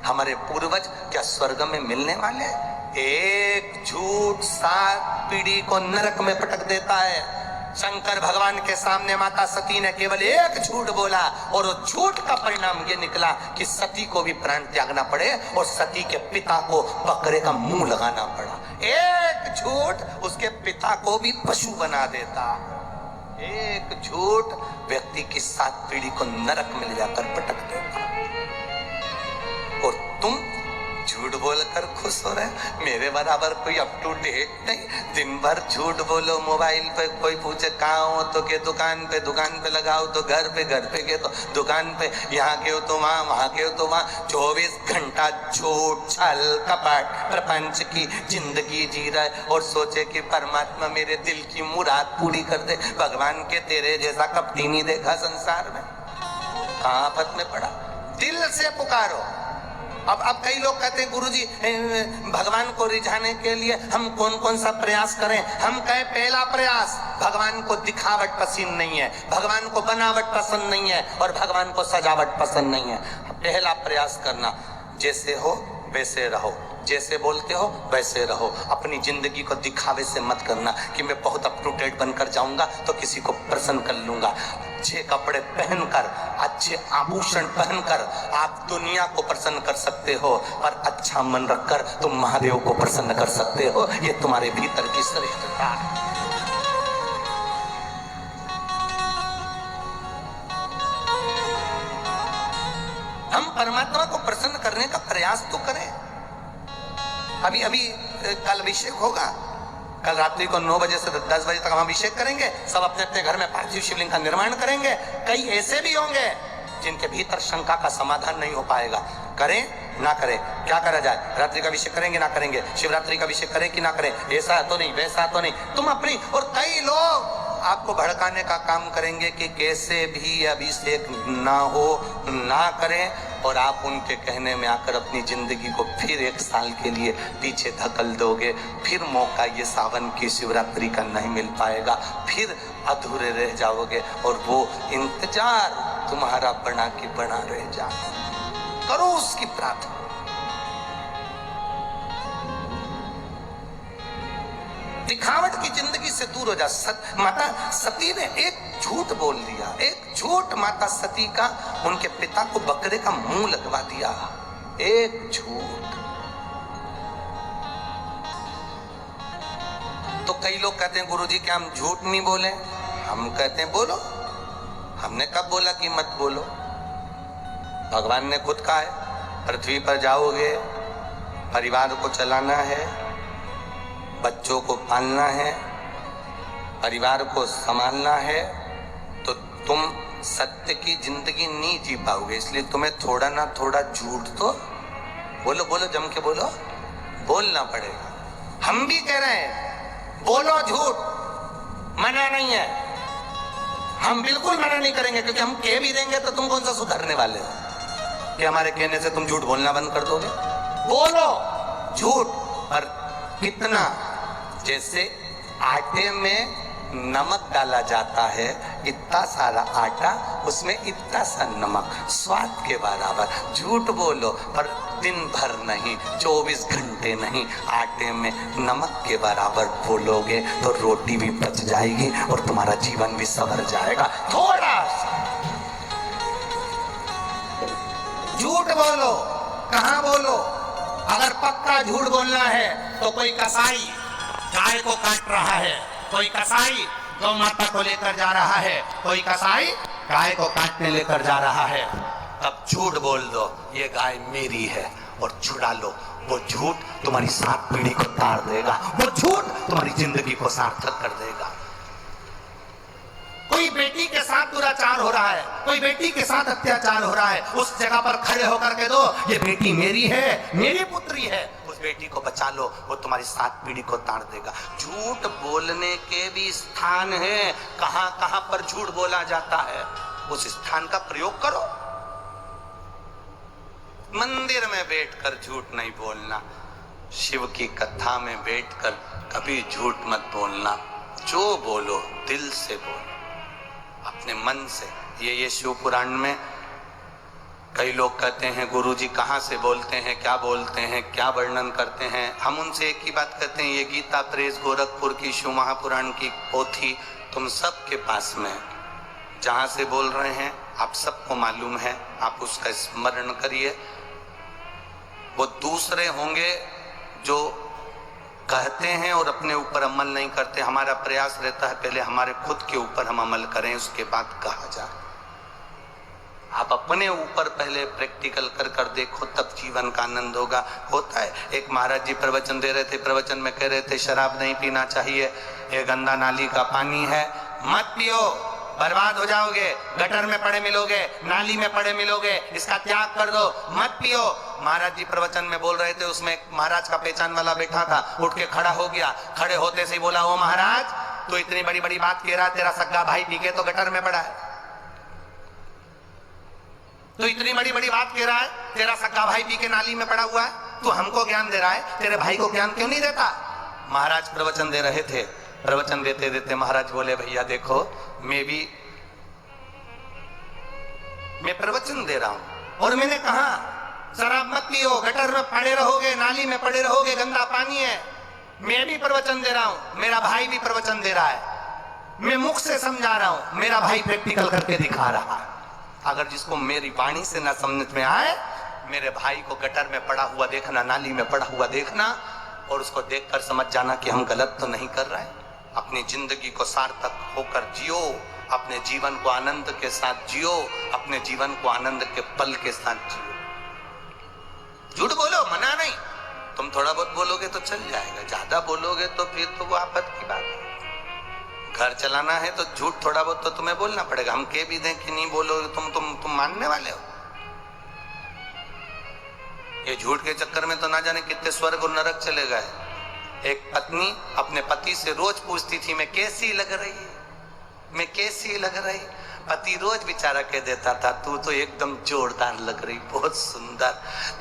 हमारे पूर्वज क्या स्वर्ग में मिलने वाले हैं? एक झूठ 7 पीढ़ी को नरक में पटक देता है। शंकर भगवान के सामने माता सती ने केवल एक झूठ बोला, और वो झूठ का परिणाम ये निकला कि सती को भी प्राण त्यागना पड़े और सती के पिता को बकरे का मुंह लगाना पड़ा। एक झूठ उसके पिता को भी पशु बना देता। एक झूठ व्यक्ति की 7 पीढ़ी को नरक में ले जाकर पटक देता। और तुम झूठ बोलकर खुश हो रहे, मेरे बराबर कोई अप टू डेट नहीं। दिन भर झूठ बोलो, मोबाइल पे कोई पूछे कहाँ हो तो के दुकान पे लगाओ तो घर पे के तो दुकान पे, यहाँ के हो तो वहाँ के हो तो वहाँ। 24 घंटा झूठ, छल, कपट, प्रपंच की जिंदगी जी रहा है और सोचे कि परमात्मा मेरे दिल की मुराद पूरी कर दे। भगवान के तेरे जैसा कपटी नहीं देखा संसार में। कहाँ आफत में पड़ा? दिल से पुकारो। अब कई लोग कहते हैं, गुरुजी भगवान को रिझाने के लिए हम कौन कौन सा प्रयास करें? हम कहें, पहला प्रयास, भगवान को दिखावट पसंद नहीं है, भगवान को बनावट पसंद नहीं है, और भगवान को सजावट पसंद नहीं है। पहला प्रयास करना, जैसे हो वैसे रहो, जैसे बोलते हो वैसे रहो। अपनी जिंदगी को दिखावे से मत करना कि मैं बहुत अप टू डेट बनकर जाऊंगा तो किसी को प्रसन्न कर लूंगा। अच्छे कपड़े पहनकर, अच्छे आभूषण पहनकर आप दुनिया को प्रसन्न कर सकते हो, पर अच्छा मन रखकर तुम महादेव को प्रसन्न कर सकते हो। ये तुम्हारे भीतर की श्रेष्ठता है। हम परमात्मा को प्रसन्न करने का प्रयास तो करें। अभी कल अभिषेक होगा, कल रात्रि को 9 बजे से 10 बजे तक हम अभिषेक करेंगे। सब अपने अपने घर में पार्थिव शिवलिंग का निर्माण करेंगे। कई ऐसे भी होंगे जिनके भीतर शंका का समाधान नहीं हो पाएगा। करें ना करें, क्या करा जाए? रात्रि का अभिषेक करेंगे ना करेंगे, शिवरात्रि का अभिषेक करें कि ना करें, ऐसा तो नहीं वैसा तो नहीं, तुम अपनी। और कई लोग आपको भड़काने का काम करेंगे कि कैसे भी अभिषेक ना हो, ना करें, और आप उनके कहने में आकर अपनी जिंदगी को फिर 1 साल के लिए पीछे धकल दोगे। फिर मौका ये सावन की शिवरात्रि का नहीं मिल पाएगा, फिर अधूरे रह जाओगे, और वो इंतजार तुम्हारा बना के बना रह जाए। करो उसकी प्रार्थना। दिखावट की जिंदगी से दूर हो जा। माता सती ने एक झूठ बोल दिया, एक झूठ माता सती का उनके पिता को बकरे का मुंह लगवा दिया। एक झूठ। तो कई लोग कहते हैं गुरुजी क्या हम झूठ नहीं बोले? हम कहते हैं बोलो। हमने कब बोला कि मत बोलो? भगवान ने खुद कहा है, पृथ्वी पर जाओगे, परिवार को चलाना है, बच्चों को पालना है, परिवार को संभालना है, तो तुम सत्य की जिंदगी नहीं जी पाओगे। इसलिए तुम्हें थोड़ा ना थोड़ा झूठ तो बोलो, बोलो जम के बोलो, बोलना पड़ेगा। हम भी कह रहे हैं बोलो झूठ, मना नहीं है। हम बिल्कुल मना नहीं करेंगे, क्योंकि हम कह भी देंगे तो तुम कौन सा सुधरने वाले हो कि हमारे कहने से तुम झूठ बोलना बंद कर दोगे? बोलो झूठ, पर कितना? जैसे आटे में नमक डाला जाता है, इतना सारा आटा, उसमें इतना सा नमक, स्वाद के बराबर। झूठ बोलो पर दिन भर नहीं, 24 घंटे नहीं, आटे में नमक के बराबर बोलोगे तो रोटी भी पच जाएगी और तुम्हारा जीवन भी संवर जाएगा। थोड़ा झूठ बोलो। कहाँ बोलो? अगर पक्का झूठ बोलना है तो कोई कसाई गाय को काट रहा है, कोई कसाई गौ माता को लेकर जा रहा है, कोई कसाई गाय को काटने लेकर जा रहा है, तब झूठ बोल दो ये गाय मेरी है और छुड़ा लो। वो झूठ तुम्हारी 7 पीढ़ी को तार देगा, वो झूठ तुम्हारी जिंदगी को सार्थक कर देगा। कोई बेटी के साथ दुराचार हो रहा है, कोई बेटी के साथ अत्याचार हो रहा है, उस जगह पर खड़े होकर के दो ये बेटी मेरी है, मेरी पुत्री है, उस बेटी को बचा लो, वो तुम्हारी 7 पीढ़ी को ताड़ देगा। झूठ बोलने के भी स्थान है, कहां कहां पर झूठ बोला जाता है, उस स्थान का प्रयोग करो। मंदिर में बैठकर झूठ नहीं बोलना, शिव की कथा में बैठकर कभी झूठ मत बोलना। जो बोलो दिल से बोलो, अपने मन से। ये शिव पुराण में कई लोग कहते हैं गुरुजी कहाँ से बोलते हैं, क्या बोलते हैं, क्या वर्णन करते हैं। हम उनसे एक ही बात कहते हैं, ये गीता प्रेस गोरखपुर की शिव महापुराण की पोथी तुम सबके पास में, जहाँ से बोल रहे हैं आप सबको मालूम है, आप उसका स्मरण करिए। वो दूसरे होंगे जो कहते हैं और अपने ऊपर अमल नहीं करते। हमारा प्रयास रहता है पहले हमारे खुद के ऊपर हम अमल करें, उसके बाद कहा जाए। आप अपने ऊपर पहले प्रैक्टिकल कर कर देखो, तब जीवन का आनंद होगा। होता है, एक महाराज जी प्रवचन दे रहे थे, प्रवचन में कह रहे थे शराब नहीं पीना चाहिए, ये गंदा नाली का पानी है, मत पियो, बर्बाद हो जाओगे, गटर में पड़े मिलोगे, नाली में पड़े मिलोगे, इसका त्याग कर दो, मत पियो। महाराज जी प्रवचन में बोल रहे थे, उसमें एक महाराज का पहचान वाला बैठा था, उठ के खड़ा हो गया, खड़े होते से ही बोला, ओ महाराज तो इतनी बड़ी बड़ी बात कह रहा, तेरा सगा भाई पी के तो गटर में पड़ा है, तो इतनी बड़ी बड़ी बात कह रहा है, तेरा सगा भाई पी के नाली में पड़ा हुआ है, तू हमको ज्ञान दे रहा है, तेरे भाई को ज्ञान क्यों नहीं देता? महाराज प्रवचन दे रहे थे, प्रवचन देते देते महाराज बोले, भैया देखो मैं प्रवचन दे रहा हूं और मैंने कहा शराब मत पियो, गटर में पड़े रहोगे, नाली में पड़े रहोगे, गंदा पानी है। मैं भी प्रवचन दे रहा हूं, मेरा भाई भी प्रवचन दे रहा है, मैं मुख से समझा रहा हूं, मेरा भाई प्रैक्टिकल करके दिखा रहा है। अगर जिसको मेरी वाणी से ना समझ में आए, मेरे भाई को गटर में पड़ा हुआ देखना, नाली में पड़ा हुआ देखना और उसको देखकर समझ जाना कि हम गलत तो नहीं कर रहे। अपनी जिंदगी को सार्थक होकर जियो, अपने जीवन को आनंद के साथ जियो, अपने जीवन को आनंद के पल के साथ जियो। झूठ बोलो, मना नहीं, तुम थोड़ा बहुत बोलोगे तो चल जाएगा, ज्यादा बोलोगे तो फिर तो वो आफत की बात है। घर चलाना है तो झूठ थोड़ा बहुत तो तुम्हें बोलना पड़ेगा। हम कह भी दें कि नहीं बोलोगे, तुम मानने वाले हो? ये झूठ के चक्कर में तो ना जाने कितने स्वर्ग और नरक चले गए। एक पत्नी अपने पति से रोज पूछती थी, मैं कैसी लग रही, मैं कैसी लग रही। पति रोज बेचारा कह देता था, तू तो एकदम जोरदार लग रही, बहुत सुंदर,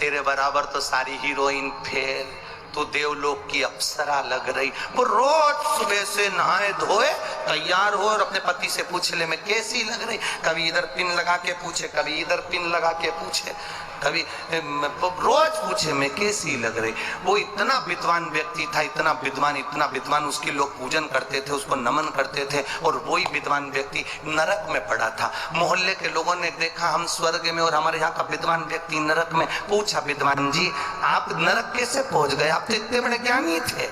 तेरे बराबर तो सारी हीरोइन फेल, तू देवलोक की अप्सरा लग रही। वो रोज सुबह से नहाए धोए तैयार हो और अपने पति से पूछ ले, मैं कैसी लग रही। कभी इधर पिन लगा के पूछे, कभी इधर पिन लगा के पूछे, कभी रोज पूछे मैं कैसी लग रही। वो इतना विद्वान व्यक्ति था, इतना विद्वान, उसके लोग पूजन करते थे, उसको नमन करते थे। और वही विद्वान व्यक्ति नरक में पड़ा था। मोहल्ले के लोगों ने देखा हम स्वर्ग में और हमारे यहाँ का विद्वान व्यक्ति नरक में। पूछा, विद्वान जी आप नरक कैसे पहुंच गए? आप तो इतने बड़े ज्ञानी थे,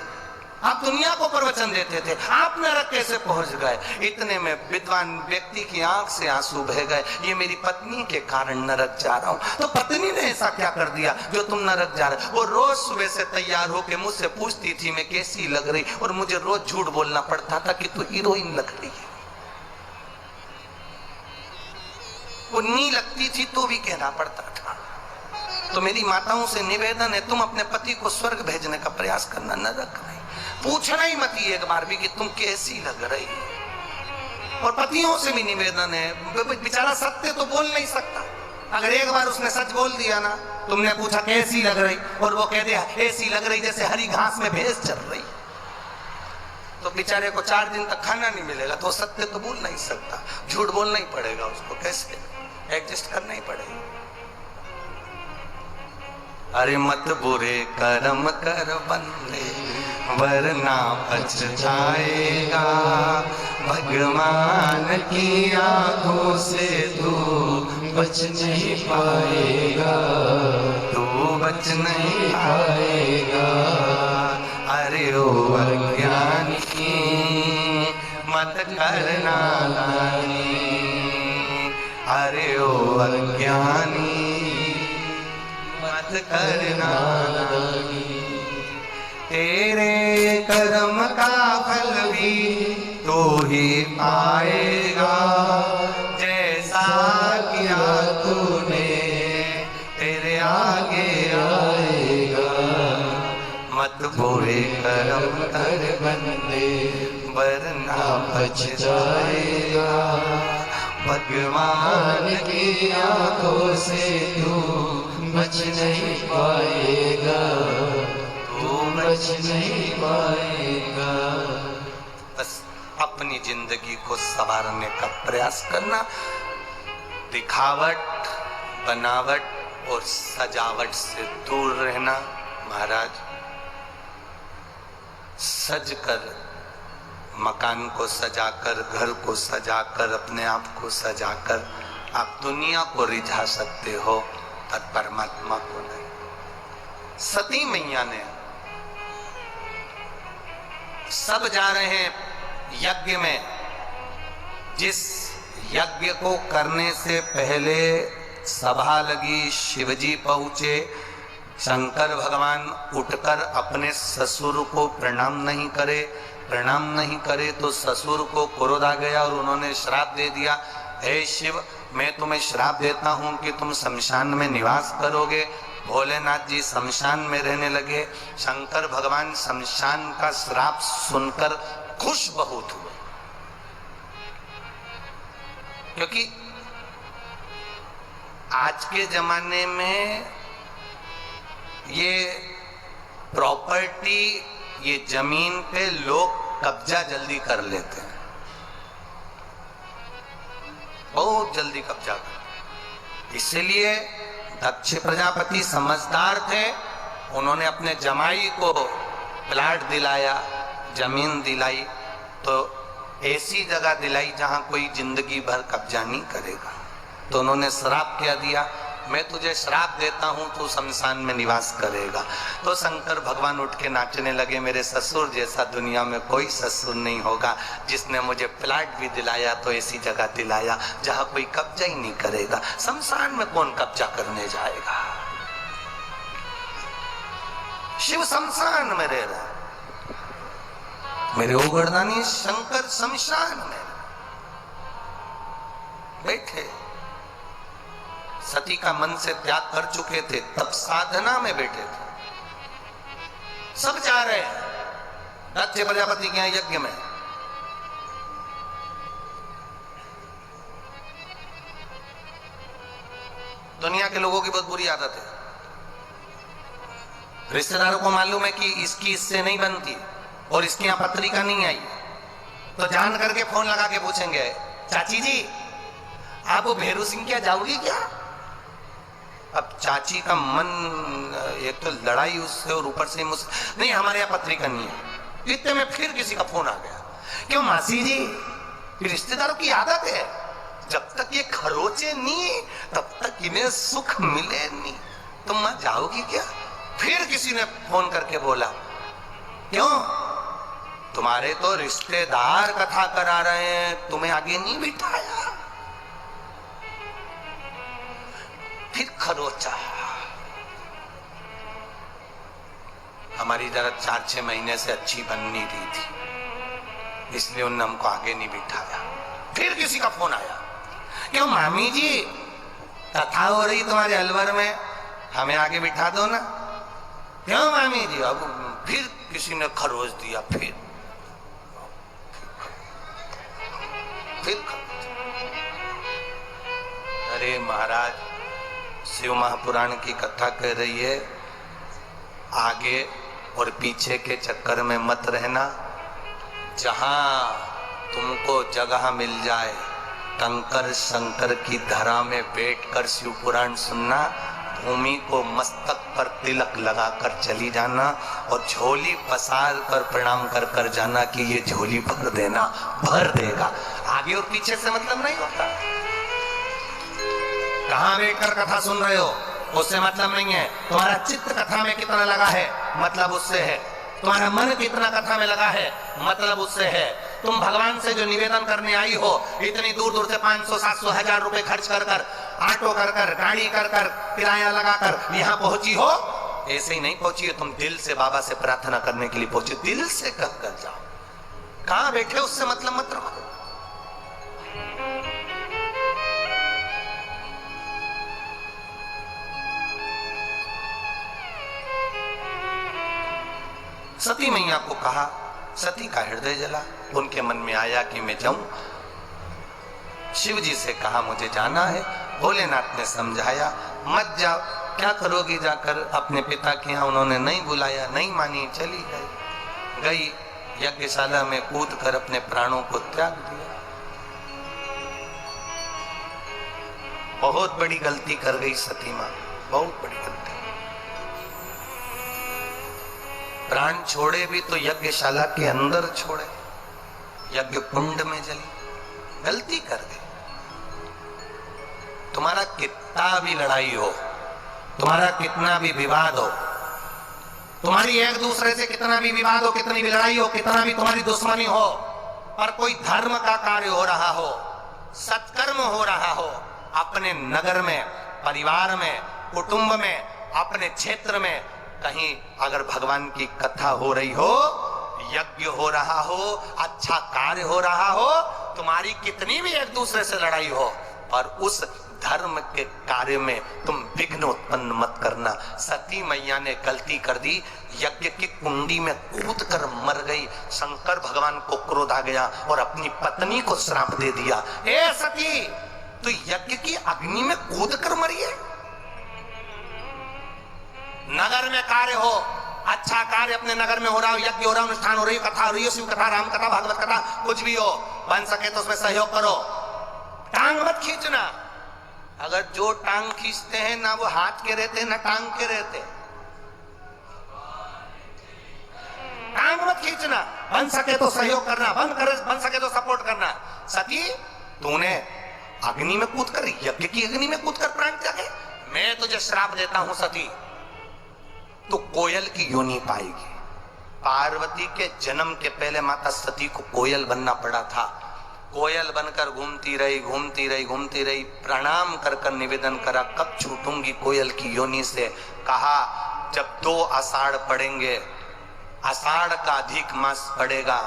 आप दुनिया को प्रवचन देते थे, आप नरक कैसे पहुंच गए? इतने में विद्वान व्यक्ति की आंख से आंसू बह गए, ये मेरी पत्नी के कारण नरक जा रहा हूं। तो पत्नी ने ऐसा क्या कर दिया जो तुम नरक जा रहे? वो रोज सुबह से तैयार होकर मुझसे पूछती थी मैं कैसी लग रही, और मुझे रोज झूठ बोलना पड़ता था कि तू हीरोइन लग रही है। वो नहीं लगती थी तो भी कहना पड़ता था। तो मेरी माताओं से निवेदन है, तुम अपने पति को स्वर्ग भेजने का प्रयास करना, नरक नहीं। पूछना ही मत एक बार भी कि तुम कैसी लग रही। और पतियों से भी निवेदन है, बेचारा सत्य तो बोल नहीं सकता। अगर एक बार उसने सच बोल दिया ना, तुमने पूछा कैसी लग रही और वो कह दिया ऐसी लग रही जैसे हरी घास में भैंस चल रही, तो बेचारे को 4 दिन तक खाना नहीं मिलेगा। तो सत्य तो बोल नहीं सकता, झूठ बोलना ही पड़ेगा उसको, कैसे एडजस्ट करना ही पड़ेगा। अरे मत बुरे कर्म कर बंदे वरना पछताएगा, भगवान की आंखों से तू बच नहीं पाएगा, तू बच नहीं पाएगा। अरे ओ अज्ञानी मत करना नानी, अरे ओ अज्ञानी मत करना नानी। तेरे कर्म का फल भी तो ही पाएगा, जैसा किया तूने तेरे आगे आएगा। मत बुरे कर्म कर बंदे वरना पछताएगा, भगवान की आंखों से तू बच नहीं पाएगा, बच नहीं पाएगा। बस अपनी जिंदगी को संवारने का प्रयास करना, दिखावट, बनावट और सजावट से दूर रहना। महाराज, सज कर, मकान को सजाकर, घर को सजाकर, अपने आप को सजाकर आप दुनिया को रिझा सकते हो, पर परमात्मा को नहीं। सती मैया ने, सब जा रहे हैं यज्ञ में, जिस यज्ञ को करने से पहले सभा लगी, शिवजी पहुंचे, शंकर भगवान उठकर अपने ससुर को प्रणाम नहीं करे, प्रणाम नहीं करे तो ससुर को क्रोध आ गया और उन्होंने श्राप दे दिया, हे शिव मैं तुम्हें श्राप देता हूं कि तुम शमशान में निवास करोगे। भोलेनाथ जी शमशान में रहने लगे। शंकर भगवान शमशान का श्राप सुनकर खुश बहुत हुए, क्योंकि आज के जमाने में ये प्रॉपर्टी, ये जमीन पे लोग कब्जा जल्दी कर लेते हैं, बहुत जल्दी कब्जा कर। इसलिए दक्ष प्रजापति समझदार थे, उन्होंने अपने जमाई को प्लाट दिलाया, जमीन दिलाई। तो ऐसी जगह दिलाई जहां कोई जिंदगी भर कब्जा नहीं करेगा। तो उन्होंने श्राप क्या दिया, मैं तुझे श्राप देता हूं, तू शमशान में निवास करेगा। तो शंकर भगवान उठ के नाचने लगे, मेरे ससुर जैसा दुनिया में कोई ससुर नहीं होगा, जिसने मुझे प्लाट भी दिलाया तो ऐसी जगह दिलाया जहां कोई कब्जा ही नहीं करेगा। शमशान में कौन कब्जा करने जाएगा? शिव शमशान में रह रहा, मेरे ओगड़दानी शंकर शमशान में बैठे। सती का मन से त्याग कर चुके थे, तब साधना में बैठे थे। सब जा रहे हैं दक्ष प्रजापति के यहां यज्ञ में। दुनिया के लोगों की बहुत बुरी आदत है, रिश्तेदारों को मालूम है कि इसकी इससे नहीं बनती और इसके यहां पत्रिका नहीं आई, तो जान करके फोन लगा के पूछेंगे, चाची जी आप वो भेरू सिंह क्या जाओगी क्या? अब चाची का मन, एक तो लड़ाई उससे और ऊपर से नहीं, हमारे यहाँ पत्रिका नहीं है। इतने में फिर किसी का फोन आ गया, क्यों मासी जी, रिश्तेदारों की आदत है, जब तक ये खरोचे नहीं तब तक इन्हें सुख मिले नहीं। तुम मां जाओगी क्या? फिर किसी ने फोन करके बोला, क्यों तुम्हारे तो रिश्तेदार कथा करा रहे हैं, तुम्हें आगे नहीं बिठाया। फिर खरोचा। हमारी जरा 4-6 महीने से अच्छी बन नहीं रही थी, इसलिए उन्होंने हमको आगे नहीं बिठाया। फिर किसी का फोन आया, क्यों मामी जी कथा हो रही तुम्हारे अलवर में, हमें आगे बिठा दो ना। क्यों मामी जी? अब फिर किसी ने खरोच दिया, फिर अरे महाराज, शिव महापुराण की कथा कह रही है, आगे और पीछे के चक्कर में मत रहना। जहां तुमको जगह मिल जाए, कंकर शंकर की धरा में बैठकर शिव पुराण सुनना, भूमि को मस्तक पर तिलक लगाकर चली जाना और झोली पसार कर प्रणाम कर कर जाना कि ये झोली भर देना, भर देगा। आगे और पीछे से मतलब नहीं होता। कहां बैठकर कथा सुन रहे हो उससे मतलब नहीं है, तुम्हारा चित्त कथा में कितना लगा है मतलब उससे है, तुम्हारा मन कितना कथा में लगा है मतलब उससे है। तुम भगवान से जो निवेदन करने आई हो, इतनी दूर दूर से 500, 700, 1000 रुपए खर्च कर कर, ऑटो कर कर, गाड़ी कर कर, किराया लगा कर यहाँ पहुंची हो, ऐसे ही नहीं पहुंची हो। तुम दिल से बाबा से प्रार्थना करने के लिए पहुंची, दिल से कर जाओ। कहां बैठे उससे मतलब मत रखो। सती मैया को कहा, सती का हृदय जला, उनके मन में आया कि मैं जाऊं। शिव जी से कहा मुझे जाना है। भोलेनाथ ने समझाया, मत जाओ, क्या करोगी जाकर? अपने पिता के यहाँ उन्होंने नहीं बुलाया, नहीं मानी, चली गई यज्ञशाला में कूद कर अपने प्राणों को त्याग दिया। बहुत बड़ी गलती कर गई सती मां, बहुत बड़ी गलती। प्राण छोड़े भी तो यज्ञशाला के अंदर छोड़े, यज्ञ कुंड में जली, गलती कर गई। तुम्हारा कितना भी लड़ाई हो, तुम्हारा कितना भी विवाद हो, तुम्हारी एक दूसरे से कितना भी विवाद हो, कितनी भी लड़ाई हो, कितना भी तुम्हारी दुश्मनी हो, पर कोई धर्म का कार्य हो रहा हो, सत्कर्म हो रहा हो, अपने नगर में, परिवार में, कुटुंब में, अपने क्षेत्र में कहीं अगर भगवान की कथा हो रही हो, यज्ञ हो रहा हो, अच्छा कार्य हो रहा हो, तुम्हारी कितनी भी एक दूसरे से लड़ाई हो, पर उस धर्म के कार्य में तुम विघ्न उत्पन्न मत करना। सती मैया ने गलती कर दी, यज्ञ की कुंडी में कूद कर मर गई। शंकर भगवान को क्रोध आ गया और अपनी पत्नी को श्राप दे दिया, ए सती तू यज्ञ की अग्नि में कूद कर मरी है। नगर में कार्य हो, अच्छा कार्य अपने नगर में हो रहा हो, यज्ञ हो रहा, अनुष्ठान हो रही, कथा हो रही है, शिव कथा, राम कथा, भागवत कथा, कुछ भी हो, बन सके तो उसमें सहयोग करो, टांग मत खींचना। अगर जो टांग खींचते हैं ना वो हाथ के रहते ना टांग के रहते, टांग मत खींचना। बन सके तो सहयोग करना, बन सके तो सपोर्ट करना। सती तूने अग्नि में कूदकर, यज्ञ की अग्नि में कूदकर प्राण त्यागे, मैं तुझे श्राप देता हूं सती, तू कोयल की योनि पाएगी। पार्वती के जन्म के पहले माता सती को कोयल बनना पड़ा था। कोयल बनकर घूमती रही, घूमती रही, घूमती रही, प्रणाम कर कर निवेदन करा, कब छूटूंगी कोयल की योनि से। कहा जब 2 आषाढ़ पड़ेंगे, आषाढ़ का अधिक मास पड़ेगा,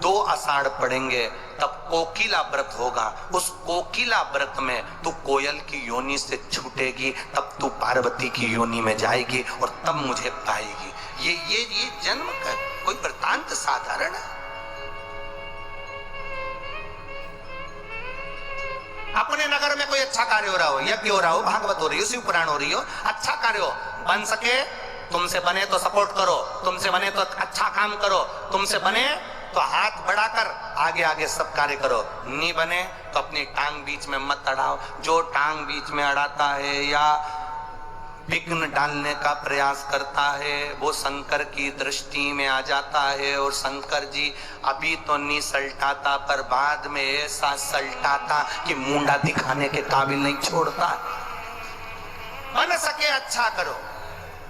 2 आषाढ़ पड़ेंगे, तब कोकिला व्रत होगा। उस कोकिला व्रत में तू कोयल की योनि से छूटेगी, तब तू पार्वती की योनि में जाएगी और तब मुझे पाएगी। ये जन्म का कोई वृतांत साधारण है? अपने नगर में कोई अच्छा कार्य हो रहा हो, यज्ञ हो रहा हो, भागवत हो रही हो, शिव पुराण हो रही हो, अच्छा कार्य हो, बन सके तुमसे बने तो सपोर्ट करो, तुमसे बने तो अच्छा काम करो, तुमसे बने तो हाथ बढ़ाकर आगे आगे सब कार्य करो, नहीं बने तो अपनी टांग बीच में मत अड़ाओ। जो टांग बीच में अड़ाता है या विघ्न डालने का प्रयास करता है वो शंकर की दृष्टि में आ जाता है, और शंकर जी अभी तो नहीं सल्टाता पर बाद में ऐसा सल्टाता कि मुंडा दिखाने के काबिल नहीं छोड़ता। बन सके अच्छा करो,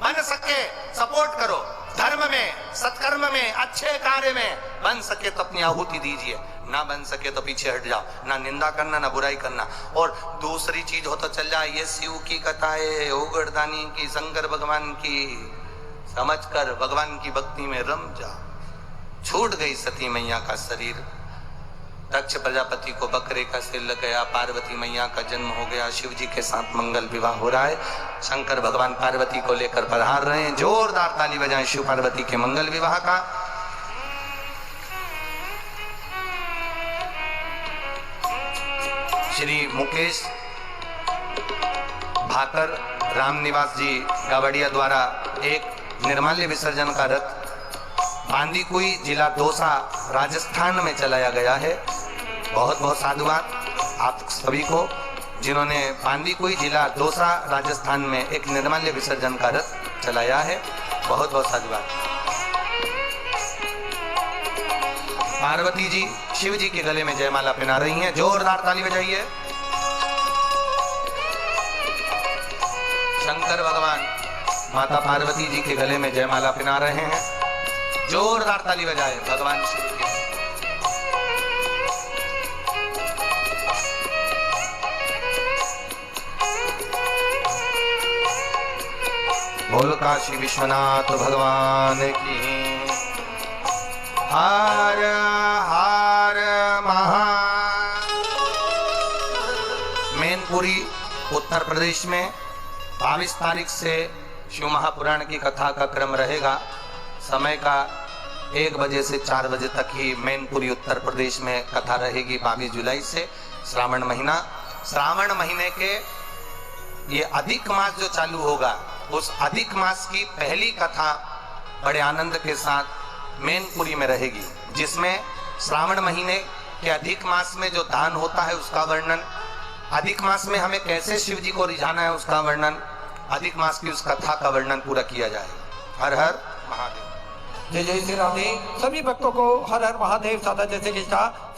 बन सके सपोर्ट करो, धर्म में, सत्कर्म में, अच्छे कार्य में बन सके तो अपनी आहुति दीजिए, ना बन सके तो पीछे हट जाओ, ना निंदा करना ना बुराई करना। और दूसरी चीज हो तो चल जाए, ये शिव की कथा है, ओगड़दानी की, शंकर भगवान की, समझकर भगवान की भक्ति में रम जाओ। छूट गई सती मैया का शरीर, दक्ष प्रजापति को बकरे का सिर लग गया, पार्वती मैया का जन्म हो गया, शिव जी के साथ मंगल विवाह हो रहा है, शंकर भगवान पार्वती को लेकर पधार रहे हैं। जोरदार ताली बजाएं शिव पार्वती के मंगल विवाह का। श्री मुकेश भाकर रामनिवास जी गावड़िया द्वारा एक निर्माल्य विसर्जन का रथ बांदीकुई जिला दौसा राजस्थान में चलाया गया है। बहुत बहुत साधुवाद आप सभी को जिन्होंने बांदीकुई जिला दौसा राजस्थान में एक निर्माल्य विसर्जन का रथ चलाया है, बहुत बहुत साधुवाद। पार्वती जी शिव जी के गले में जयमाला पहना रही हैं, जोरदार ताली बजाइए। शंकर भगवान माता पार्वती जी के गले में जयमाला पहना रहे हैं, जोरदार ताली बजाए भगवान शिव के। बोल काशी विश्वनाथ भगवान की। हर हर महा। मैनपुरी उत्तर प्रदेश में 22 तारीख से शिव महापुराण की कथा का क्रम रहेगा। समय का 1 बजे से 4 बजे तक ही मैनपुरी उत्तर प्रदेश में कथा रहेगी। 22 जुलाई से श्रावण महीना, श्रावण महीने के ये अधिक मास जो चालू होगा, उस अधिक मास की पहली कथा बड़े आनंद के साथ मैनपुरी में रहेगी, जिसमें श्रावण महीने के अधिक मास में जो दान होता है उसका वर्णन, अधिक मास में हमें कैसे शिव जी को रिझाना है उसका वर्णन, अधिक मास की उस कथा का वर्णन पूरा किया जाएगा। हर हर महादेव। जय जय श्री राधे। सभी भक्तों को हर हर महादेव सादा जैसे कि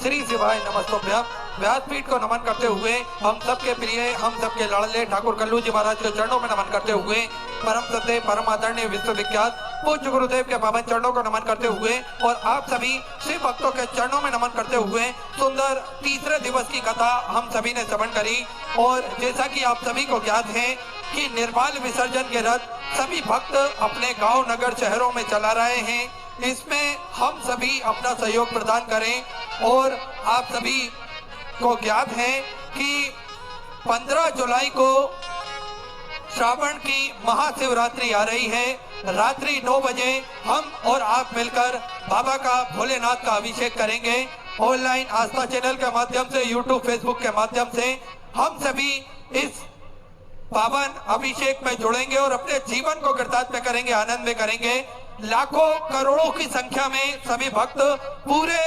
श्री शिवाय नमस्तोभ्यम। व्यासपीठ को नमन करते हुए हम सबके प्रिय, हम सबके लाडले ठाकुर कल्लू जी महाराज के चरणों में नमन करते हुए परम सत्य परम आदरणीय विश्वविख्यात पूज्य गुरुदेव के पावन चरणों को नमन करते हुए और आप सभी शिव भक्तों के चरणों में नमन करते हुए सुंदर तीसरे दिवस की कथा हम सभी ने श्रवण करी। और जैसा कि आप सभी को ज्ञात है कि निर्माल विसर्जन के रथ सभी भक्त अपने गांव नगर शहरों में चला रहे हैं। इसमें हम सभी अपना सहयोग प्रदान करें। और आप सभी को ज्ञात है कि 15 जुलाई को श्रावण की महाशिवरात्रि आ रही है। रात्रि 9 बजे हम और आप मिलकर बाबा का भोलेनाथ का अभिषेक करेंगे। ऑनलाइन आस्था चैनल के माध्यम से, यूट्यूब फेसबुक के माध्यम से हम सभी इस पावन अभिषेक में जुड़ेंगे और अपने जीवन को कृतार्थ में करेंगे, आनंद में करेंगे। लाखों करोड़ों की संख्या में सभी भक्त पूरे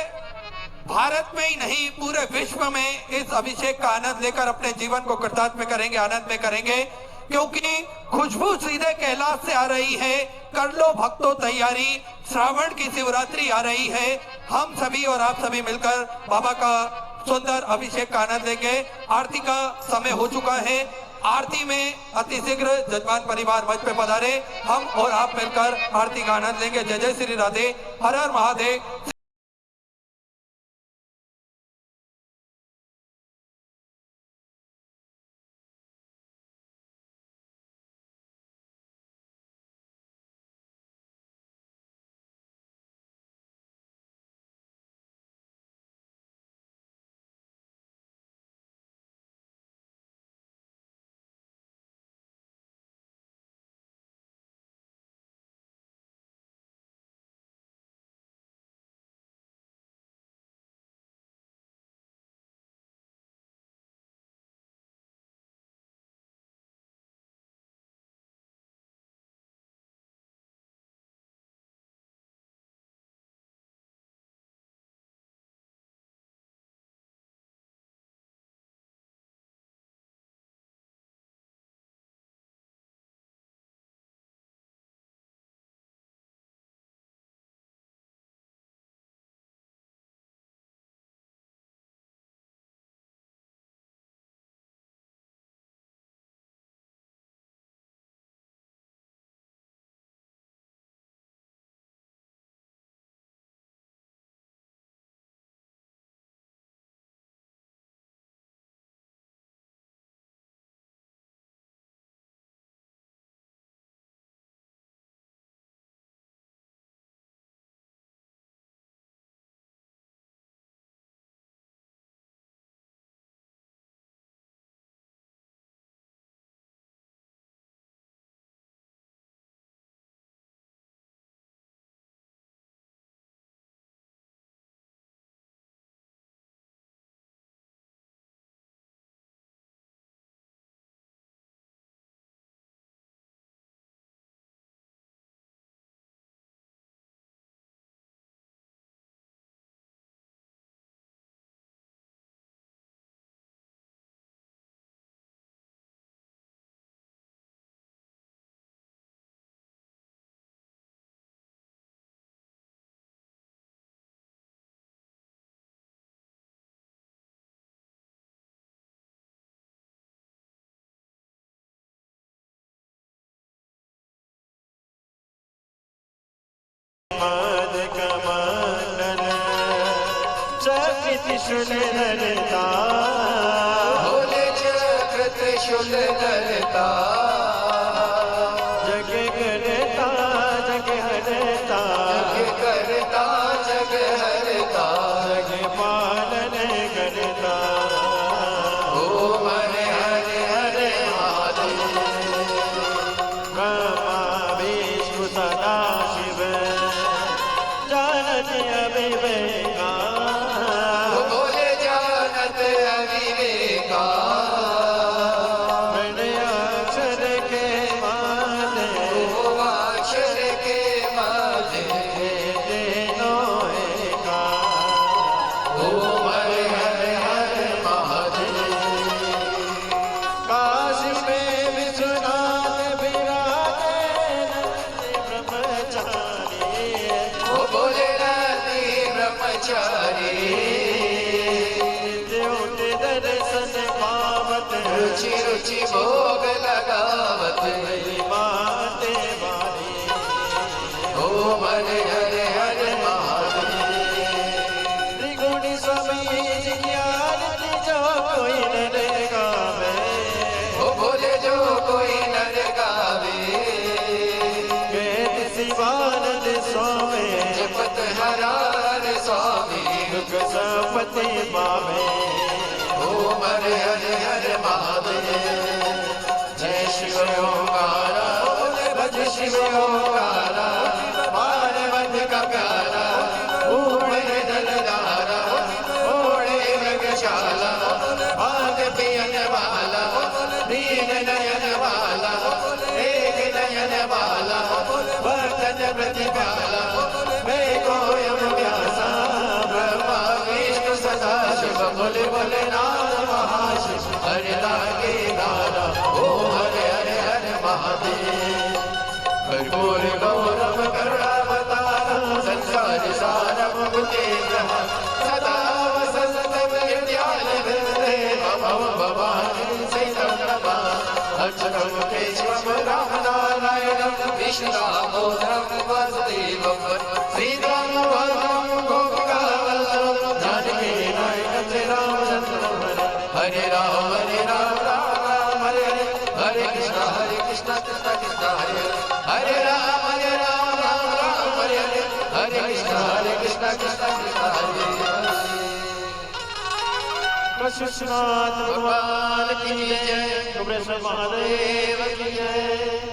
भारत में ही नहीं पूरे विश्व में इस अभिषेक का आनंद लेकर अपने जीवन को कृतार्थ में करेंगे, आनंद में करेंगे। क्योंकि खुशबू सीधे कैलाश से आ रही है। कर लो भक्तों तैयारी, श्रावण की शिवरात्रि आ रही है। हम सभी और आप सभी मिलकर बाबा का सुंदर अभिषेक का आनंद लेंगे। आरती का समय हो चुका है। आरती में अति शीघ्र जजमान परिवार मंच पे पधारे। हम और आप मिलकर आरती का आनंद लेंगे। जय जय श्री राधे, हर हर महादेव। त्रिशूल धरता, भोले चक्र त्रिशूल धरता, जग करता जग हरता, जग करता जग हरता, जग पालन करता। ओम हरे हरे हरे महादेव, ब्रह्मा विष्णु सदा शिव, जानत अविवेका, रुचि रुचि भोग लगावत, माते वाली। ओम हरे हरे हरे महादेव, त्रिगुणी स्वामी ज्ञान जो कोई नर गावे, ओ बोले जो कोई नर गावे, वेद शिवानंद स्वामी, जपत हरार स्वामी, दुख संपत्ति पावे। ओम हरे हरे हरे महादेव, जय शिव ओंकारा, भज शिव ओंकारा, मार बंध का प्यारा, ऊड़े दलदारा, ओढ़े मृगशाला, भाग पियन वाला, दीन नयन वाला, एक नयन वाला, वर्तन प्रतिपाला, मैं कोयम व्यासा, ब्रह्मा विष्णु सदा शिव, बोले बोले नाथ महाशिव, हरे लागे दादा। ओम हरे हरे हरे महादेव, कर्पूर गौर सबके ग्रह सदा वसंत विद्यालय भव भवानी सहितं अच्युतं केशवं राम नारायणं विष्णुदामोदरं वासुदेवं श्रीरामभद्रं गोपिकावल्लभं जानकी नायकं श्रीरामचन्द्रं हरे राम राम राम हरे हरे हरे कृष्ण कृष्ण कृष्ण हरे हरे राम राम राम हरे हरे हरे कृष्ण कृष्ण कृष्ण हरे हरे कृष्णनाथ भगवान की जय, महादेव की जय।